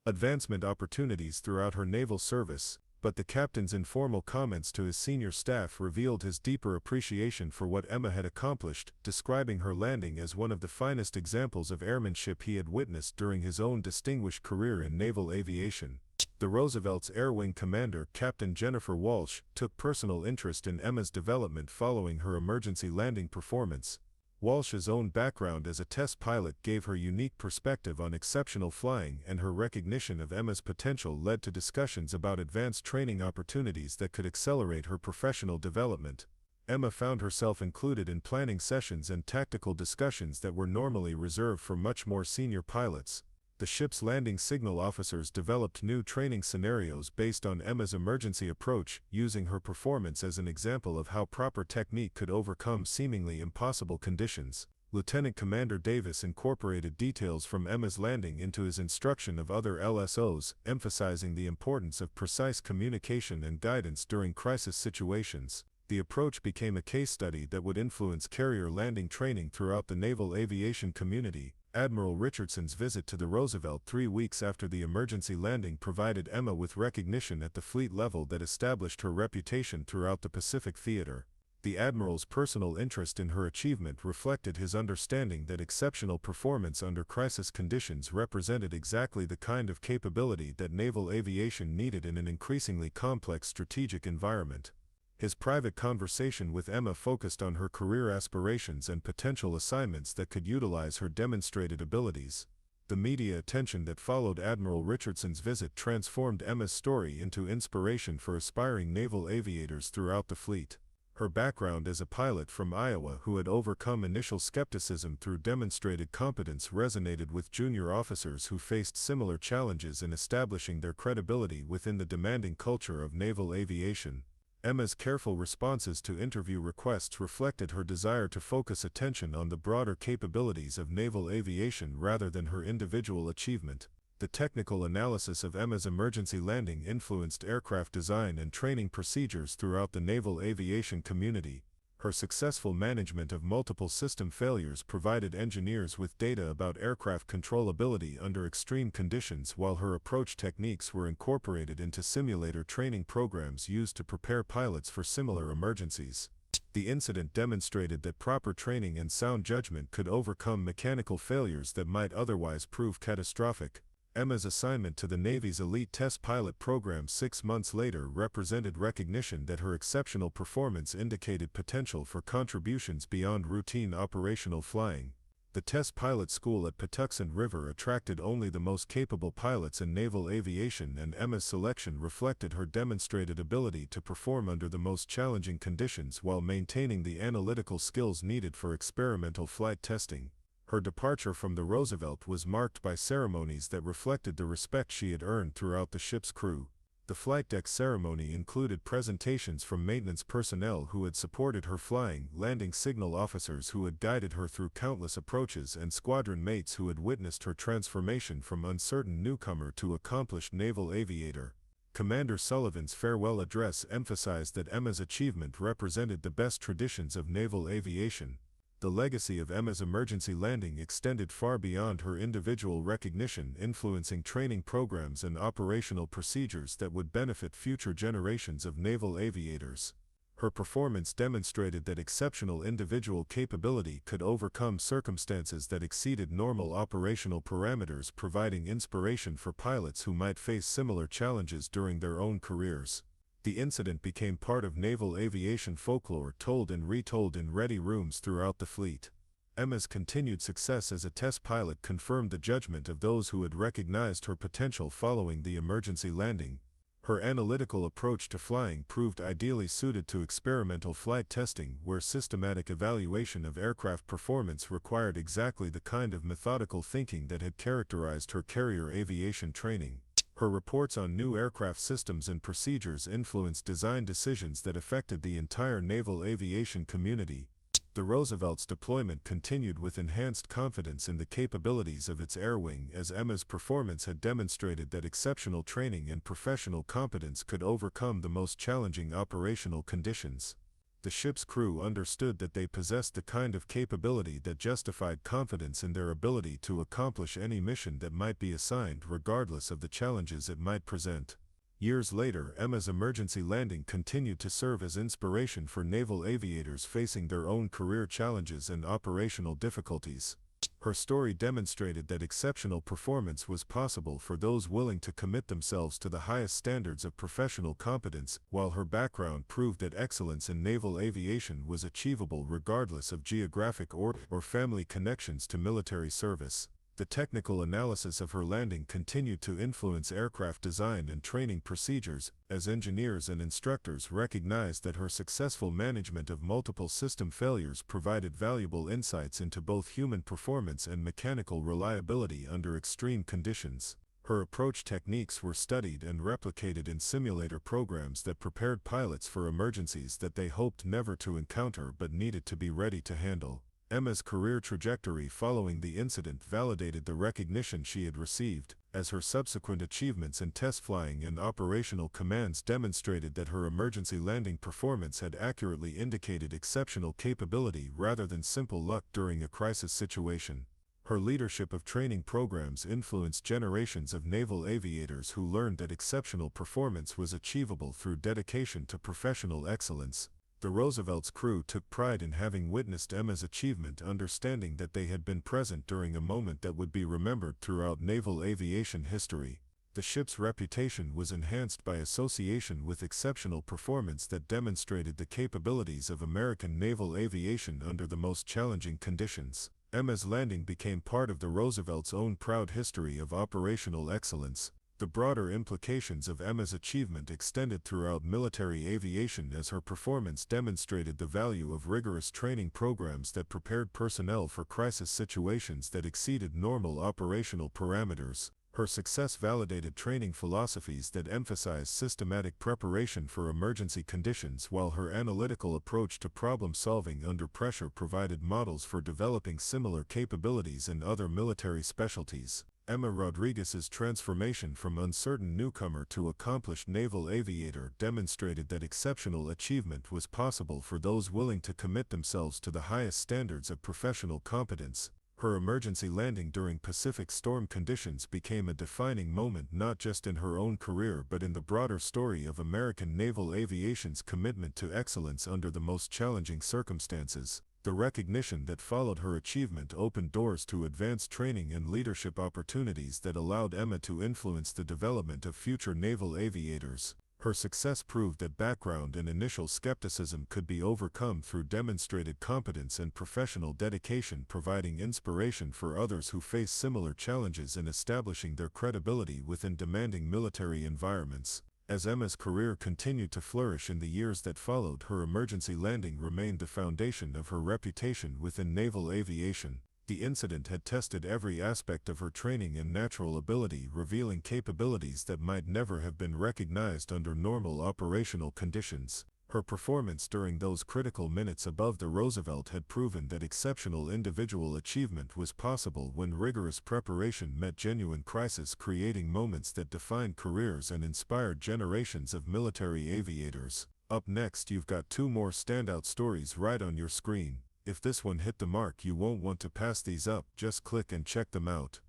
advancement opportunities throughout her naval service, But the captain's informal comments to his senior staff revealed his deeper appreciation for what Emma had accomplished, describing her landing as one of the finest examples of airmanship he had witnessed during his own distinguished career in naval aviation. The Roosevelt's Air Wing commander, Captain Jennifer Walsh, took personal interest in Emma's development following her emergency landing performance. Walsh's own background as a test pilot gave her unique perspective on exceptional flying, and her recognition of Emma's potential led to discussions about advanced training opportunities that could accelerate her professional development. Emma found herself included in planning sessions and tactical discussions that were normally reserved for much more senior pilots. The ship's landing signal officers developed new training scenarios based on Emma's emergency approach, using her performance as an example of how proper technique could overcome seemingly impossible conditions. Lieutenant Commander Davis incorporated details from Emma's landing into his instruction of other LSOs, emphasizing the importance of precise communication and guidance during crisis situations. The approach became a case study that would influence carrier landing training throughout the naval aviation community. Admiral Richardson's visit to the Roosevelt 3 weeks after the emergency landing provided Emma with recognition at the fleet level that established her reputation throughout the Pacific theater. The Admiral's personal interest in her achievement reflected his understanding that exceptional performance under crisis conditions represented exactly the kind of capability that naval aviation needed in an increasingly complex strategic environment. His private conversation with Emma focused on her career aspirations and potential assignments that could utilize her demonstrated abilities. The media attention that followed Admiral Richardson's visit transformed Emma's story into inspiration for aspiring naval aviators throughout the fleet. Her background as a pilot from Iowa who had overcome initial skepticism through demonstrated competence resonated with junior officers who faced similar challenges in establishing their credibility within the demanding culture of naval aviation. Emma's careful responses to interview requests reflected her desire to focus attention on the broader capabilities of naval aviation rather than her individual achievement. The technical analysis of Emma's emergency landing influenced aircraft design and training procedures throughout the naval aviation community. Her successful management of multiple system failures provided engineers with data about aircraft controllability under extreme conditions, while her approach techniques were incorporated into simulator training programs used to prepare pilots for similar emergencies. The incident demonstrated that proper training and sound judgment could overcome mechanical failures that might otherwise prove catastrophic. Emma's assignment to the Navy's elite test pilot program 6 months later represented recognition that her exceptional performance indicated potential for contributions beyond routine operational flying. The test pilot school at Patuxent River attracted only the most capable pilots in naval aviation, and Emma's selection reflected her demonstrated ability to perform under the most challenging conditions while maintaining the analytical skills needed for experimental flight testing. Her departure from the Roosevelt was marked by ceremonies that reflected the respect she had earned throughout the ship's crew. The flight deck ceremony included presentations from maintenance personnel who had supported her flying, landing signal officers who had guided her through countless approaches, and squadron mates who had witnessed her transformation from uncertain newcomer to accomplished naval aviator. Commander Sullivan's farewell address emphasized that Emma's achievement represented the best traditions of naval aviation. The legacy of Emma's emergency landing extended far beyond her individual recognition, influencing training programs and operational procedures that would benefit future generations of naval aviators. Her performance demonstrated that exceptional individual capability could overcome circumstances that exceeded normal operational parameters, providing inspiration for pilots who might face similar challenges during their own careers. The incident became part of naval aviation folklore, told and retold in ready rooms throughout the fleet. Emma's continued success as a test pilot confirmed the judgment of those who had recognized her potential following the emergency landing. Her analytical approach to flying proved ideally suited to experimental flight testing, where systematic evaluation of aircraft performance required exactly the kind of methodical thinking that had characterized her carrier aviation training. Her reports on new aircraft systems and procedures influenced design decisions that affected the entire naval aviation community. The Roosevelt's deployment continued with enhanced confidence in the capabilities of its air wing, as Emma's performance had demonstrated that exceptional training and professional competence could overcome the most challenging operational conditions. The ship's crew understood that they possessed the kind of capability that justified confidence in their ability to accomplish any mission that might be assigned, regardless of the challenges it might present. Years later, Emma's emergency landing continued to serve as inspiration for naval aviators facing their own career challenges and operational difficulties. Her story demonstrated that exceptional performance was possible for those willing to commit themselves to the highest standards of professional competence, while her background proved that excellence in naval aviation was achievable regardless of geographic or family connections to military service. The technical analysis of her landing continued to influence aircraft design and training procedures, as engineers and instructors recognized that her successful management of multiple system failures provided valuable insights into both human performance and mechanical reliability under extreme conditions. Her approach techniques were studied and replicated in simulator programs that prepared pilots for emergencies that they hoped never to encounter but needed to be ready to handle. Emma's career trajectory following the incident validated the recognition she had received, as her subsequent achievements in test flying and operational commands demonstrated that her emergency landing performance had accurately indicated exceptional capability rather than simple luck during a crisis situation. Her leadership of training programs influenced generations of naval aviators who learned that exceptional performance was achievable through dedication to professional excellence. The Roosevelt's crew took pride in having witnessed Emma's achievement, understanding that they had been present during a moment that would be remembered throughout naval aviation history. The ship's reputation was enhanced by association with exceptional performance that demonstrated the capabilities of American naval aviation under the most challenging conditions. Emma's landing became part of the Roosevelt's own proud history of operational excellence. The broader implications of Emma's achievement extended throughout military aviation, as her performance demonstrated the value of rigorous training programs that prepared personnel for crisis situations that exceeded normal operational parameters. Her success validated training philosophies that emphasized systematic preparation for emergency conditions, while her analytical approach to problem-solving under pressure provided models for developing similar capabilities in other military specialties. Emma Rodriguez's transformation from uncertain newcomer to accomplished naval aviator demonstrated that exceptional achievement was possible for those willing to commit themselves to the highest standards of professional competence. Her emergency landing during Pacific storm conditions became a defining moment not just in her own career but in the broader story of American naval aviation's commitment to excellence under the most challenging circumstances. The recognition that followed her achievement opened doors to advanced training and leadership opportunities that allowed Emma to influence the development of future naval aviators. Her success proved that background and initial skepticism could be overcome through demonstrated competence and professional dedication, providing inspiration for others who face similar challenges in establishing their credibility within demanding military environments. As Emma's career continued to flourish in the years that followed, her emergency landing remained the foundation of her reputation within naval aviation. The incident had tested every aspect of her training and natural ability, revealing capabilities that might never have been recognized under normal operational conditions. Her performance during those critical minutes above the Roosevelt had proven that exceptional individual achievement was possible when rigorous preparation met genuine crisis, creating moments that defined careers and inspired generations of military aviators. Up next, you've got two more standout stories right on your screen. If this one hit the mark, you won't want to pass these up. Just click and check them out.